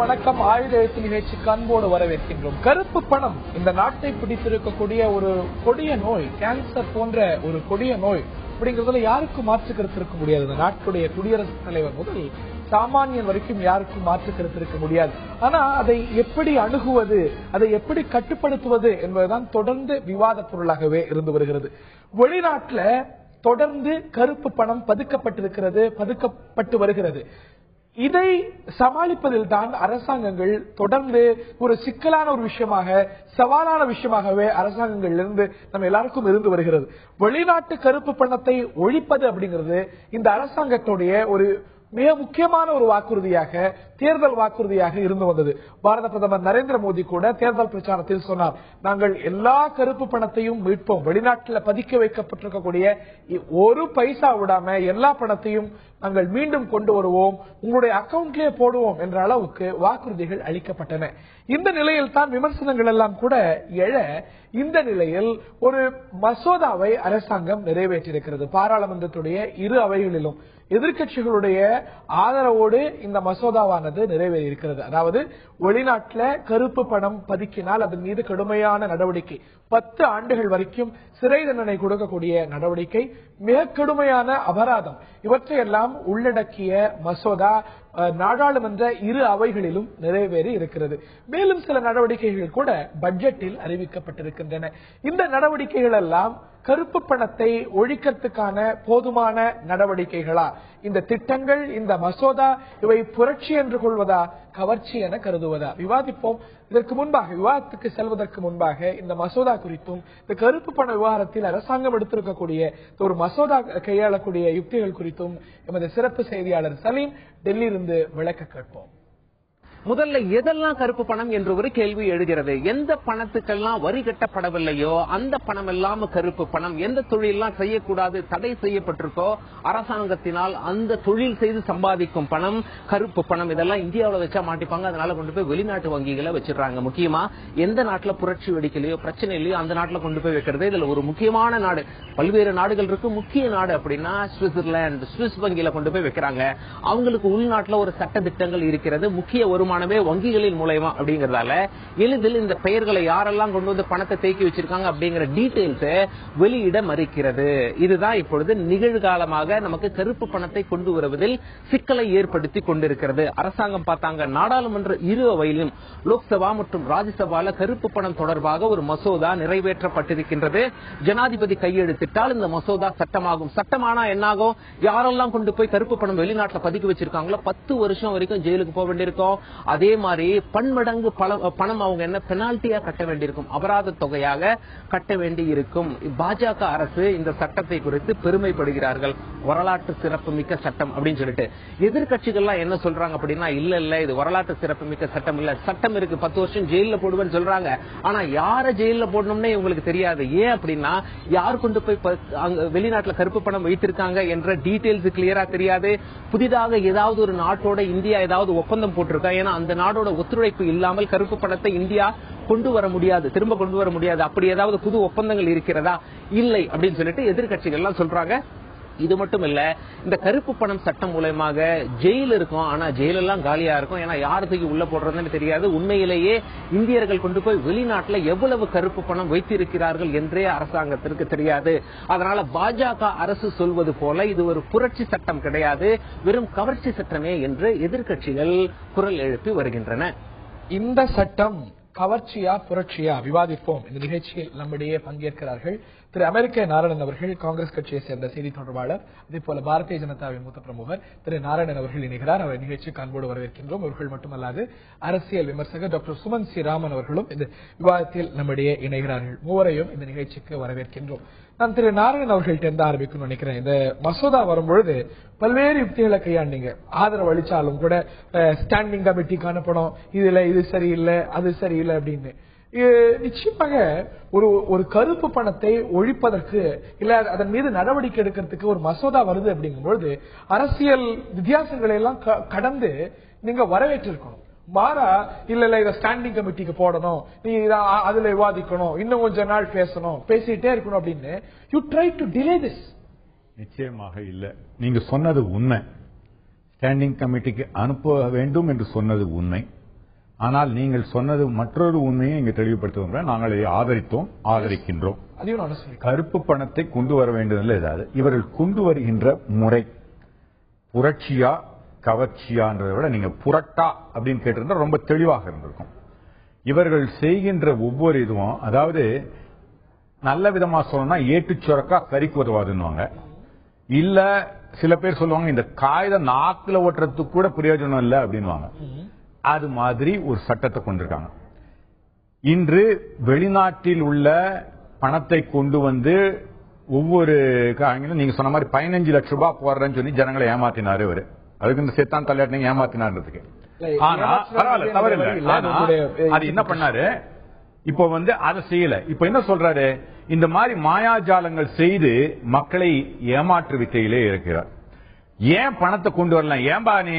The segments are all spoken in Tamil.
வணக்கம். ஆயுத எழுத்து நிகழ்ச்சிக்கு அன்போடு வரவேற்கின்றோம். கருப்பு பணம் இந்த நாட்டை பிடித்திருக்கக்கூடிய ஒரு கொடிய நோய், கேன்சர் போன்ற ஒரு கொடிய நோய் அப்படிங்கறதுல யாருக்கும் மாற்று கருத்து இருக்க முடியாது. இந்த நாட்டுடைய குடியரசுத் தலைவர் முதல் சாமானியன் வரைக்கும் யாருக்கும் மாற்று கருத்து இருக்க முடியாது. ஆனா அதை எப்படி அணுகுவது, அதை எப்படி கட்டுப்படுத்துவது என்பதுதான் தொடர்ந்து விவாத பொருளாகவே இருந்து வருகிறது. வெளிநாட்டுல தொடர்ந்து கருப்பு பணம் பதுக்கப்பட்டு வருகிறது. இதை சமாளிப்பதில் தான் அரசாங்கங்கள் தொடர்ந்து ஒரு சிக்கலான ஒரு விஷயமாக, சவாலான விஷயமாகவே அரசாங்கங்கள் இருந்து நம்ம எல்லாருக்கும் இருந்து வருகிறது. வெளிநாட்டு கருப்பு பணத்தை ஒழிப்பது அப்படிங்கிறது இந்த அரசாங்கத்துடைய ஒரு மிக முக்கியமான ஒரு வாக்குறுதியாக, தேர்தல் வாக்குறுதியாக இருந்து வந்தது. பாரத பிரதமர் நரேந்திர மோடி கூட தேர்தல் பிரச்சாரத்தில் சொன்னார், நாங்கள் எல்லா கருப்பு பணத்தையும் மீட்போம், வெளிநாட்டில் பதுக்க வைக்கப்பட்டிருக்கக்கூடிய ஒரு பைசா விடாம எல்லா பணத்தையும் நாங்கள் மீண்டும் கொண்டு வருவோம், உங்களுடைய அக்கவுண்ட்லயே போடுவோம் என்ற அளவுக்கு வாக்குறுதிகள் அளிக்கப்பட்டன. இந்த நிலையில் தான் விமர்சனங்கள் எல்லாம் கூட எழ, இந்த நிலையில் ஒரு மசோதாவை அரசாங்கம் நிறைவேற்றியிருக்கிறது. பாராளுமன்றத்துடைய இரு அவைகளிலும் எதிர்கட்சிகளுடைய ஆதரவோடு இந்த மசோதாவானது நிறைவேறியிருக்கிறது. அதாவது வெளிநாட்டில் கருப்பு பணம் பதுக்கினால் அதன் மீது கடுமையான நடவடிக்கை, 10 ஆண்டுகள் வரைக்கும் சிறை தண்டனை கொடுக்கக்கூடிய நடவடிக்கை, மிக கடுமையான அபராதம், இவற்றையெல்லாம் உள்ளடக்கிய மசோதா நாடாளுமன்ற இரு அவைகளிலும் நிறைவேறி இருக்கிறது. மேலும் சில நடவடிக்கைகள் கூட பட்ஜெட்டில் அறிவிக்கப்பட்டிருக்கின்றன. இந்த நடவடிக்கைகள் எல்லாம் கருப்பு பணத்தை ஒழிக்கிறதுக்கான போதுமான நடவடிக்கைகளா? இந்த திட்டங்கள், இந்த மசோதா இவை புரட்சி என்று கொள்வதா, கவர்ச்சி என கருதுவதா? விவாதிப்போம். இதற்கு முன்பாக, விவாதத்துக்கு செல்வதற்கு முன்பாக, இந்த மசோதா குறித்தும் இந்த கருப்பு பண விவகாரத்தில் அரசாங்கம் எடுத்திருக்கக்கூடிய ஒரு மசோதா கையாளக்கூடிய யுக்திகள் குறித்தும் எமது சிறப்பு செய்தியாளர் சலீம் டெல்லியிலிருந்து விளக்க கேட்போம். முதல்ல எதெல்லாம் கருப்பு பணம் என்று ஒரு கேள்வி எழுகிறது. எந்த பணத்துக்கெல்லாம் வரி கட்டப்படவில்லையோ அந்த பணம் எல்லாம் கருப்பு பணம். எந்த தொழிலெல்லாம் செய்யக்கூடாது, தடை செய்யப்பட்டிருக்கோ அரசாங்கத்தினால் அந்த தொழில் செய்து சம்பாதிக்கும் பணம் கருப்பு பணம். இதெல்லாம் இந்தியாவில் வச்சா மாட்டிப்பாங்க, அதனால கொண்டு போய் வெளிநாட்டு வங்கிகளை வச்சிடறாங்க. முக்கியமா எந்த நாட்டில் புரட்சி வெடிக்கலையோ, பிரச்சனை இல்லையோ அந்த நாட்டில் கொண்டு போய் வைக்கிறது. இதுல ஒரு முக்கியமான நாடு, பல்வேறு நாடுகள் இருக்கு, முக்கிய நாடு அப்படின்னா சுவிட்சர்லாந்து, சுவிஸ் வங்கியில கொண்டு போய் வைக்கிறாங்க. அவங்களுக்கு உள்நாட்டில் ஒரு சட்ட திட்டங்கள் இருக்கிறது, முக்கிய வருமானமே வங்கிகளின் மூலமா அப்படிங்கறதால எளிதில் இந்த பெயர்களை யாரெல்லாம் கொண்டு வந்து பணத்தை தேக்கி வச்சிருக்காங்க அப்படிங்கிற டீடைல்ஸ் வெளியிட மறுக்கிறது. இதுதான் இப்பொழுது நிகழ்காலமாக நமக்கு கருப்பு பணத்தை கொண்டு வருவதில் சிக்கலை ஏற்படுத்தி கொண்டிருக்கிறது. அரசாங்கம் பார்த்தாங்க, நாடாளுமன்ற இரு அவையிலும் லோக்சபா மற்றும் ராஜ்யசபால கருப்பு பணம் தொடர்பாக ஒரு மசோதா நிறைவேற்றப்பட்டிருக்கின்றது. ஜனாதிபதி கையெழுத்திட்டால் இந்த மசோதா சட்டமாகும். சட்டமானா என்னாகும்? யாரெல்லாம் கொண்டு போய் கருப்பு பணம் வெளிநாட்டில் பதுக்கி வச்சிருக்காங்களோ 10 வருஷம் வரைக்கும் ஜெயிலுக்கு போக வேண்டியிருக்கும். அதே மாதிரி பன்மடங்கு பணம் அவங்க என்ன பெனால்டியா கட்ட வேண்டியிருக்கும், அபராத தொகையாக கட்ட வேண்டி இருக்கும். பாஜக அரசு இந்த சட்டத்தை குறித்து பெருமைப்படுகிறார்கள், வரலாற்று சிறப்பு மிக்க சட்டம் அப்படின்னு சொல்லிட்டு. எதிர்கட்சிகள்லாம் என்ன சொல்றாங்க அப்படின்னா, இல்ல இது வரலாற்று சிறப்பு மிக்க சட்டம் இல்ல, சட்டம் இருக்கு, 10 வருஷம் ஜெயில போடுவேன்னு சொல்றாங்க. ஆனா யார ஜெயில போடணும்னே இவங்களுக்கு தெரியாது. ஏன் அப்படின்னா யார் கொண்டு போய் வெளிநாட்டுல கருப்பு பணம் வைத்திருக்காங்க என்ற டீடைல்ஸ் கிளியரா தெரியாது. புதிதாக ஏதாவது ஒரு நாட்டோட இந்தியா ஏதாவது ஒப்பந்தம் போட்டிருக்கா, ஏன்னா அந்த நாடோட ஒத்துழைப்பு இல்லாமல் கருப்பு பணத்தை இந்தியா கொண்டு வர முடியாது, திரும்ப கொண்டு வர முடியாது. அப்படி ஏதாவது புது ஒப்பந்தங்கள் இருக்கிறதா? இல்லை அப்படின்னு சொல்லிட்டு எதிர்கட்சிகள் எல்லாம் சொல்றாங்க. இது மட்டும் இல்ல, இந்த கருப்பு பணம் சட்டம் மூலமாக ஜெயில் இருக்கும், ஆனா ஜெயில் எல்லாம் காலியா இருக்கும். ஏன்னா யாருக்கு உள்ள போடுறதுன்னு தெரியாது. உண்மையிலேயே இந்தியர்கள் கொண்டு போய் வெளிநாட்டுல எவ்வளவு கருப்பு பணம் வைத்திருக்கிறார்கள் என்றே அரசாங்கத்திற்கு தெரியாது. அதனால பாஜக அரசு சொல்வது போல இது ஒரு புரட்சி சட்டம் கிடையாது, வெறும் கவர்ச்சி சட்டமே என்று எதிர்கட்சிகள் குரல் எழுப்பி வருகின்றன. இந்த சட்டம் கவர்ச்சியா புரட்சியா? விவாதிப்போம். இந்த நிகழ்ச்சியில் நம்மிடையே பங்கேற்கிறார்கள் திரு அமெரிக்க நாராயணன் அவர்கள், காங்கிரஸ் கட்சியை சேர்ந்த செய்தி தொடர்பாளர், அதே போல பாரதிய ஜனதாவின் மூத்த பிரமுகர் திரு நாராயணன் அவர்கள் இணைகிறார். அவர் நிகழ்ச்சிக்கு அன்போடு வரவேற்கின்றோம். அவர்கள் மட்டுமல்லாது அரசியல் விமர்சகர் டாக்டர் சுமன் சி ராமன் அவர்களும் இந்த விவாதத்தில் நம்மிடையே இணைகிறார்கள். மூவரையும் இந்த நிகழ்ச்சிக்கு வரவேற்கின்றோம். நான் திரு நாராயணன் அவர்கள்ட்ட இருந்து ஆரம்பிக்கணும்னு நினைக்கிறேன். இந்த மசோதா வரும்பொழுது பல்வேறு யுக்திகளை கையாண்டீங்க. ஆதரவு அளிச்சாலும் கூட ஸ்டாண்டிங் கமிட்டிக்கு அனுப்பணும், இதுல இது சரியில்லை, அது சரியில்லை அப்படின்னு. நிச்சயமாக ஒரு கருப்பு பணத்தை ஒழிப்பதற்கு, இல்ல அதன் மீது நடவடிக்கை எடுக்கிறதுக்கு ஒரு மசோதா வருது அப்படிங்கும்போது அரசியல் வித்தியாசங்களை எல்லாம் கடந்து நீங்க வரவேற்றிருக்கணும். மாறா இல்ல இத ஸ்டாண்டிங் கமிட்டிக்கு போடணும், நீ அதுல விவாதிக்கணும், இன்னும் கொஞ்ச நாள் பேசணும், பேசிட்டே இருக்கணும் அப்படின்னு you try to delay this. நிச்சயமாக இல்ல. நீங்க சொன்னது உண்மை. ஸ்டாண்டிங் கமிட்டிக்கு அனுப்ப வேண்டும் என்று சொன்னது உண்மை. ஆனால் நீங்கள் சொன்னது மற்றொரு உண்மையை இங்கு தெளிவுபடுத்துவோம். நாங்கள் இதை ஆதரிக்கின்றோம். கருப்பு பணத்தை கொண்டு வர வேண்டியதில்லை. ஏதாவது இவர்கள் கொண்டு வருகின்ற முறை புரட்சியா கவர்ச்சியான்றதை விட நீங்க புரட்டா அப்படின்னு கேட்டிருந்தா ரொம்ப தெளிவாக இருந்திருக்கும். இவர்கள் செய்கின்ற ஒவ்வொரு இதுவும், அதாவது நல்ல விதமா சொல்லணும்னா ஏட்டு சுரக்கா கறிக்கு உதவாதுன்னுவாங்க. இல்ல சில பேர் சொல்லுவாங்க இந்த காகித நாக்குல ஓட்டுறதுக்கு கூட பிரயோஜனம் இல்லை அப்படின்வாங்க. அது மாதிரி ஒரு சட்டத்தை கொண்டிருக்காங்க. இன்று வெளிநாட்டில் உள்ள பணத்தை கொண்டு வந்து ஒவ்வொரு நீங்க சொன்ன மாதிரி 15 லட்சம் ரூபாய் போடுறேன்னு சொல்லி ஜனங்களை ஏமாத்தினாரு இவரு. அதுக்கு இந்த சேத்தான் தலையாட்டினீங்க ஏமாத்தினார்ன்றதுக்கு. ஆனா பரவாயில்ல, தவறில்லை. அது என்ன பண்ணாரு, இப்ப வந்து அதை செய்யல. இப்ப என்ன சொல்றாரு, இந்த மாதிரி மாயாஜாலங்கள் செய்து மக்களை ஏமாற்று வித்தையிலே இருக்கிறார். ஏன் பணத்தை கொண்டு வரலாம், ஏன்பா நீ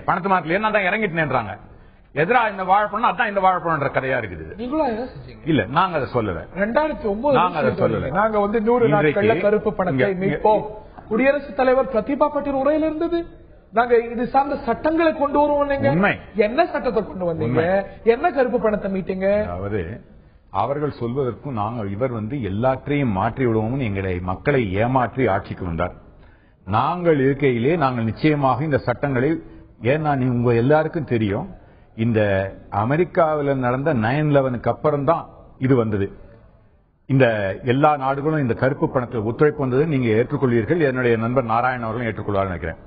பணத்தை மாத்தல, என்ன தான் இறங்கிட்டேன்றாங்க. எதிரா இந்த வாழைப்பழம் அதான் இந்த வாழைப்பழம்ன்ற கதையா இருக்குது. இல்ல நாங்க அதை சொல்லல. 2009 நாங்க அதை சொல்லல. நாங்க வந்து 100 நாட்கள்ல கருப்பு பணத்தை மீட்போம் குடியரசுத் தலைவர் பிரதிபா பாட்டீல் உரையில் இருந்தது. நாங்க இது சார்ந்த சட்டங்களை கொண்டு வருவோம். என்ன சட்டத்தை கொண்டு வந்தீங்க, என்ன கருப்பு பணத்தை மீட்டீங்க? அதாவது அவர்கள் சொல்வதற்கும் நாங்கள் இவர் வந்து எல்லாற்றையும் மாற்றி விடுவோம்னு எங்களை மக்களை ஏமாற்றி ஆட்சிக்கு வந்தார். நாங்கள் இருக்கையிலே நாங்கள் நிச்சயமாக இந்த சட்டங்களை, ஏன்னா உங்க எல்லாருக்கும் தெரியும், இந்த அமெரிக்காவில் நடந்த 9/11 அப்புறம் தான் இது வந்தது. இந்த எல்லா நாடுகளும் இந்த கருப்பு பணத்தில் ஒத்துழைப்பு வந்தது நீங்க ஏற்றுக்கொள்வீர்கள். என்னுடைய நண்பர் நாராயணன் அவர்களும் ஏற்றுக்கொள்வார் நினைக்கிறேன்.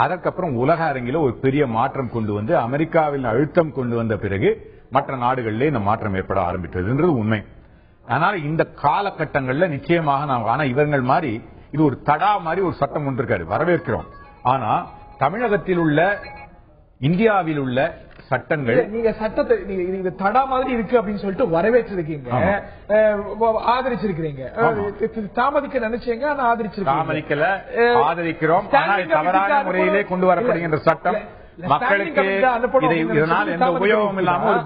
அதற்கப்புறம் உலக அரங்கில ஒரு பெரிய மாற்றம் கொண்டு வந்து அமெரிக்காவில் அழுத்தம் கொண்டு வந்த பிறகு மற்ற நாடுகளிலே இந்த மாற்றம் ஏற்பட ஆரம்பித்ததுன்றது உண்மை. அதனால இந்த காலகட்டங்களில் நிச்சயமாக ஆனா இவர்கள் மாதிரி இது ஒரு தடா மாதிரி ஒரு சட்டம் ஒன்று இருக்காரு, வரவேற்கிறோம். ஆனா தமிழகத்தில் உள்ள இந்தியாவில் உள்ள சட்டங்கள், நீங்க சட்டத்தை நீங்க தடா மாதிரி இருக்கு அப்படின்னு சொல்லிட்டு வரவேற்றிருக்கீங்க, ஆதரிச்சிருக்கீங்க. தாமதிக்க நினைச்சீங்க, ஆனா ஆதரிச்சிருக்கீங்க. ஆதரிக்கிறோம். தவறான முறையிலே கொண்டு வரப்படுகின்ற சட்டம் மக்களுக்கு இதனால் எந்த உபயோகம் இல்லாம ஒரு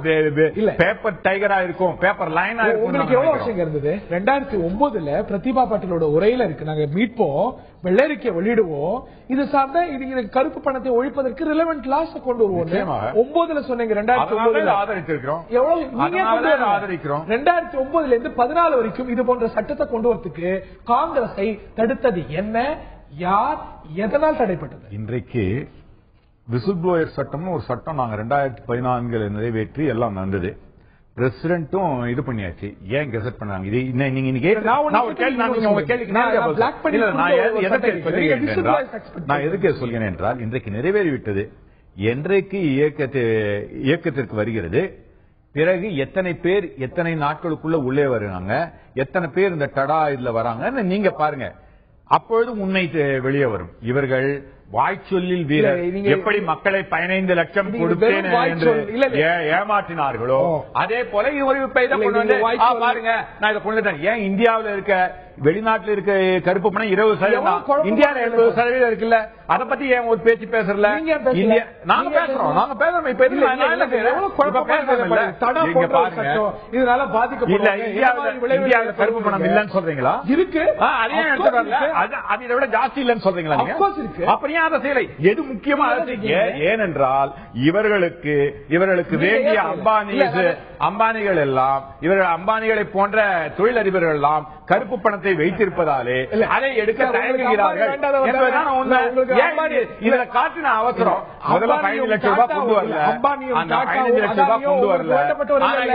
பேப்பர் டைகரா இருக்கும், பேப்பர் லைனா இருக்கும். உங்களுக்கு எவ்வளவு வருஷம் இருந்தது? 2009 பிரதிபா பாட்டீலோட உரையில இருக்கு, நாங்க மீட்போம், வெள்ளரிக்கை வெளியிடுவோம், இது சார்ந்த இது கருப்பு பணத்தை ஒழிப்பதற்கு ரிலவென்ட் லாஸ் கொண்டு வருவோம். 9 சொன்னீங்க, 2009 ஆதரிச்சிருக்கிறோம். எவ்வளவு ஆதரிக்கிறோம்? 2009 இருந்து 14 வரைக்கும் இது போன்ற சட்டத்தை கொண்டு வரதுக்கு காங்கிரஸை தடுத்தது என்ன, யார், எதனால் தடைப்பட்டது? இன்றைக்கு விசில் ப்ளோயர் சட்டம்னு ஒரு சட்டம் நாங்க 2014 நிறைவேற்றி எல்லாம் நடந்தது. பிரசிடென்ட்டும் இது பண்ணியாச்சு. ஏன் கெசட் பண்ணாங்க? இது நீங்க நான் எதுக்கு சொல்கிறேன் என்றால், இன்றைக்கு நிறைவேறிவிட்டது. என்றைக்கு இயக்கத்திற்கு வருகிறது, பிறகு எத்தனை பேர் எத்தனை நாட்களுக்குள்ள உள்ளே வருவாங்க, எத்தனை பேர் இந்த டடா இதுல வராங்க நீங்க பாருங்க. அப்பொழுது உண்மை வெளியே வரும். இவர்கள் வாய்ச்சொல்லில் வீரர் எப்படி மக்களை 15 லட்சம் கொடுத்தேன் என்று ஏமாற்றினார்களோ அதே போல பாருங்க, நான் இதை கொண்டு வந்தேன். ஏன் இந்தியாவில் இருக்க வெளிநாட்டில் இருக்க கருப்பு பணம் 20%, இந்தியாவில் 70% இருக்குல்ல, அதை பத்தி ஏன் ஒரு பேச்சு பேசல? நாங்க பேசுறோம், நாங்க பேசுறோம். இதனால இந்தியாவில் கருப்பு பணம் இல்லன்னு சொல்றீங்களா? இருக்கு. அதை விட ஜாஸ்தி இல்லன்னு சொல்றீங்களா? அப்படியே அதை செய்யலை. எது முக்கியமா ஏனென்றால் இவர்களுக்கு வேண்டிய அம்பானிகள் எல்லாம், இவர்கள் அம்பானிகளை போன்ற தொழிலதிபர்கள் எல்லாம் கருப்பு பணத்தை வைத்திருப்பதாலே அதை எடுக்க தயங்குகிறார்கள் என்பதுதான் உண்மை. இதுல காட்டின அவசரம். முதல்ல 15 லட்சம் ரூபாய் கொண்டு வரல, அந்த 15 லட்சம் ரூபாய் கொண்டு வரல,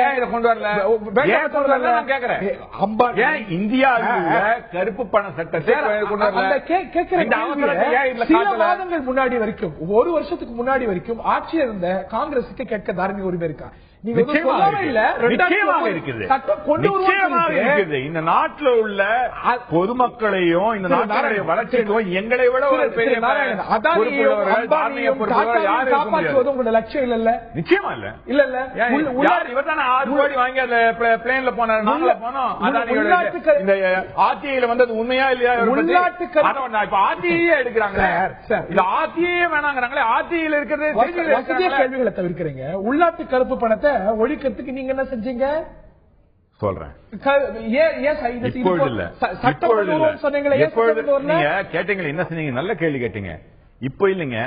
ஏன் இதை கொண்டு வரல, ஏன் கொண்டு வரல நான் கேட்கிறேன். ஏன் இந்தியாவில் கருப்பு பண சட்டத்தை கொண்டு வரல? இந்த அவசரத்தை ஏன் இதுல காட்டல? மாதங்கள் முன்னாடி வரைக்கும், ஒரு வருஷத்துக்கு முன்னாடி வரைக்கும் ஆட்சியில் இருந்த காங்கிரசுக்கு கேட்க தார்மீக உரிமை இருக்கா? இந்த நாட்டில் உள்ள பொதுமக்களையும் இந்த நாட்டினுடைய வளர்ச்சிக்கும் எங்களை விட ஒரு பெரிய காப்பாற்றுவது உங்களோட லட்சியம் இல்ல? நிச்சயமா இல்ல. இல்ல இவர் தானே 6 கோடி வாங்கி அந்த பிளேன்ல போனார், நாங்கள போனோம். இந்த ஆர்டிஐல வந்தது உண்மையா இல்லையா? இப்ப ஆர்டிஐயே எடுக்கிறாங்க. இந்த ஆர்டிஐயே வேணாங்கிறாங்களே. ஆர்டிஐல இருக்கிறது கேள்விகளை தவிர்க்கிறீங்க. உள்நாட்டு கருப்பு பணத்தை ஒழிக்கிறதுக்கு நீங்க என்ன செஞ்சீங்க சொல்றேன். கேட்டீங்க, என்ன சொன்னீங்க? நல்ல கேள்வி கேட்டீங்க. இப்ப இல்லைங்க,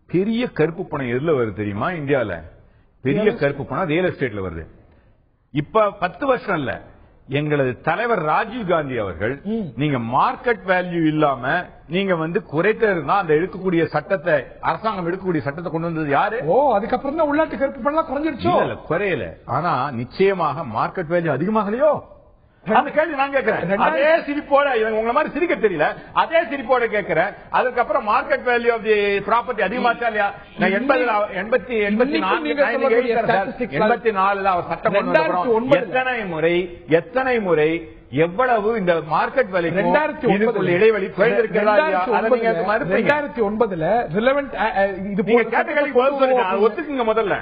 பெரிய கருப்பு பணம் எதுல வருது தெரியுமா? இந்தியால பெரிய கருப்பு பணம் ரியல் எஸ்டேட்ல வருது. இப்ப 10 வருஷம் இல்ல, எங்களது தலைவர் ராஜீவ் காந்தி அவர்கள் நீங்க மார்க்கெட் வேல்யூ இல்லாம நீங்க குறைத்த இருந்தா அந்த எடுக்கக்கூடிய சட்டத்தை, அரசாங்கம் எடுக்கக்கூடிய சட்டத்தை கொண்டு வந்தது யாரு? அதுக்கப்புறம் தான் உள்நாட்டு கருப்பு பணம் குறைஞ்சிருச்சோ? இல்ல, குறையல. ஆனா நிச்சயமாக மார்க்கெட் வேல்யூ அதிகமாகலையோ? அந்த கேள்வி நான் கேட்கிறேன். அதே சிரிப்போட, உங்களை மாதிரி சிரிக்க தெரியல, அதே சிரிப்போட கேட்கிறேன். அதுக்கப்புறம் market value of the property அதிகமாச்சா இல்லையா? 84 அவர் சட்டம் கொண்டு வந்தோம். எத்தனை முறை எவ்வளவு இந்த மார்க்கெட் வேல்யூ இடைவெளி குறைந்திருக்கிறதா? 2009 ரிலவென்ட் ஒத்துக்குங்க. முதல்ல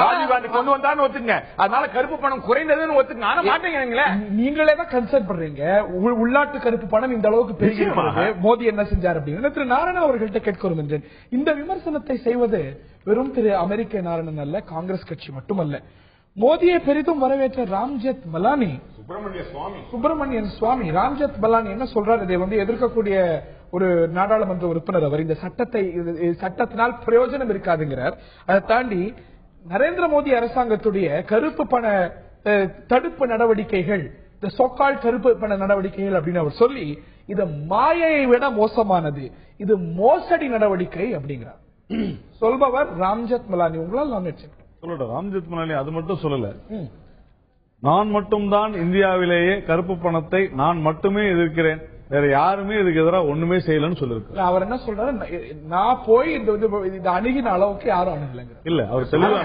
ராஜீவ் காந்தி கொண்டு வந்தான்னு ஒத்துக்குங்க. அதனால கருப்பு பணம் குறைந்ததுன்னு ஒத்துக்குங்க. ஆனா மாட்டேங்கிறீங்களே. நீங்களே தான் கன்சர்ன் பண்றீங்க. உள்நாட்டு கருப்பு பணம் இந்த அளவுக்கு பெருகி மோடி என்ன செஞ்சார் அப்படின்னு திரு நாராயணன் அவர்கள்ட்ட கேட்க விரும்புகிறேன். இந்த விமர்சனத்தை செய்வது வெறும் திரு அமெரிக்க நாராயணன் அல்ல, காங்கிரஸ் கட்சி மட்டுமல்ல. மோடியை பெரிதும் வரவேற்ற ராம்ஜெத் மலானி, சுப்பிரமணியன் சுவாமி ராம்ஜெத் மலானி என்ன சொல்றாரு? இதை எதிர்க்கக்கூடிய ஒரு நாடாளுமன்ற உறுப்பினர் அவர். இந்த சட்டத்தினால் பிரயோஜனம் இருக்காதுங்கிறார். அதை தாண்டி நரேந்திர மோடி அரசாங்கத்துடைய கருப்பு பண தடுப்பு நடவடிக்கைகள், இந்த சோக்கால் கருப்பு பண நடவடிக்கைகள் அப்படின்னு அவர் சொல்லி, இது மாயையை விட மோசமானது, இது மோசடி நடவடிக்கை அப்படிங்கிறார். சொல்பவர் ராம்ஜெத் மலானி. உங்களால் நான் சொல்லட்டும். ராம்ஜெத் மலானி அது மட்டும் சொல்லல, நான் மட்டும்தான் இந்தியாவிலேயே கருப்பு பணத்தை நான் மட்டுமே எதிர்க்கிறேன், வேற யாருமே இதுக்கு எதிராக ஒண்ணுமே செய்யலன்னு சொல்லிருக்கு. அவர் என்ன சொல்றாரு? நான் போய் இந்த அணுகின அளவுக்கு யாரும் அணுகலைங்க. இல்ல, அவர் தெளிவாக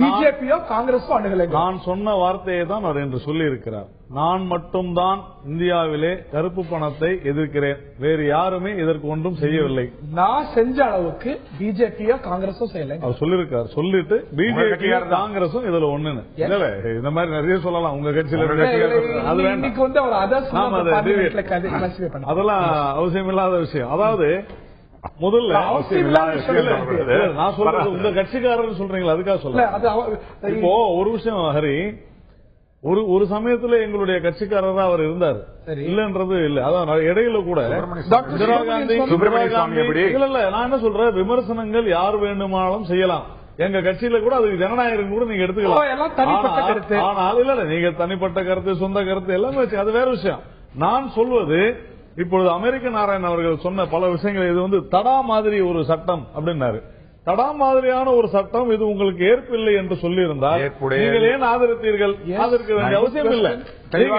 பிஜேபியோ காங்கிரஸோ அணுகலை. நான் சொன்ன வார்த்தையை தான் அவர் என்று சொல்லி இருக்கிறார். நான் மட்டும்தான் இந்தியாவிலே கருப்பு பணத்தை எதிர்க்கிறேன், வேறு யாருமே இதற்கு ஒன்றும் செய்யவில்லை. நான் செஞ்ச அளவுக்கு பிஜேபியோ காங்கிரஸோ செய்யல அவர் சொல்லிருக்கார். சொல்லிட்டு பிஜேபி காங்கிரஸும் இதுல ஒண்ணுன்னு இல்ல, இந்த மாதிரி நிறைய சொல்லலாம் உங்க கட்சியில. அதெல்லாம் அவசியம் இல்லாத விஷயம். அதாவது முதல்ல நான் சொல்றது உங்க கட்சிக்காரர் சொல்றீங்களா, அதுக்காக சொல்ல. இப்போ ஒரு விஷயம் ஹரி, ஒரு சமயத்துல எங்களுடைய கட்சிக்காரரா அவர் இருந்தார், இல்லன்றது இல்ல. அதான் இடையில கூட இந்திரா காந்தி இல்ல, நான் என்ன சொல்றேன், விமர்சனங்கள் யார் வேண்டுமானாலும் செய்யலாம். எங்க கட்சியில கூட அதுக்கு ஜனநாயகம் கூட நீங்க எடுத்துக்கலாம். ஆனால் இல்ல, நீங்க தனிப்பட்ட கருத்து, சொந்த கருத்து எல்லாமே அது வேற விஷயம். நான் சொல்வது, இப்பொழுது அமெரிக்க நாராயணன் அவர்கள் சொன்ன பல விஷயங்கள், இது தடா மாதிரி ஒரு சட்டம் அப்படின்னாரு. தடா மாதிரியான ஒரு சட்டம் இது உங்களுக்கு ஏற்பில்லை என்று சொல்லி இருந்தால் நீங்கள் ஏன் ஆதரித்தீர்கள்? ஆதரிக்க வேண்டிய அவசியம் இல்லை. நீங்க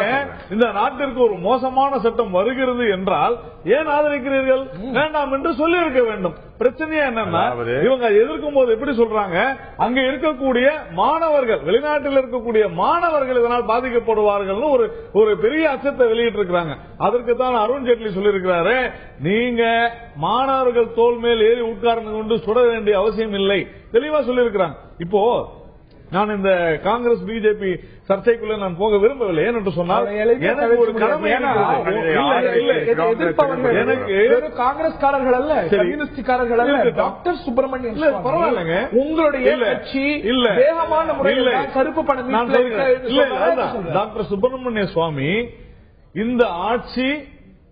இந்த நாட்டிற்கு ஒரு மோசமான சட்டம் வருகிறது என்றால் ஏன் ஆதரிக்கிறீர்கள்? வேண்டாம் என்று சொல்லி இருக்க வேண்டும். பிரச்சனையா என்னன்னா, இவங்க எதிர்க்கும் போது எப்படி சொல்றாங்க, அங்க இருக்கக்கூடிய மாணவர்கள், வெளிநாட்டில் இருக்கக்கூடிய மாணவர்கள் இதனால் பாதிக்கப்படுவார்கள் ஒரு பெரிய அச்சத்தை வெளியிட்டு இருக்கிறாங்க. அதற்கு தான் அருண்ஜேட்லி சொல்லியிருக்கிறாரு, நீங்க மாணவர்கள் தோல் மேல் ஏறி உட்கார்ந்து கொண்டு சுட வேண்டிய அவசியம் இல்லை, தெளிவா சொல்லியிருக்கிறாங்க. இப்போ நான் இந்த காங்கிரஸ் பிஜேபி சர்ச்சைக்குள்ள நான் போக விரும்பவில்லை. ஏனென்று சொன்னால் எனக்கு ஒரு கடமை, எனக்கு காங்கிரஸ்காரர்கள் அல்ல, கம்யூனிஸ்ட்காரர்கள் அல்ல, டாக்டர் சுப்பிரமணியன் பரவாயில்லைங்க, உங்களுடைய கட்சி இல்ல வேகமான முறையில் கருப்பு பணம் டாக்டர் சுப்பிரமணிய சுவாமி இந்த ஆட்சி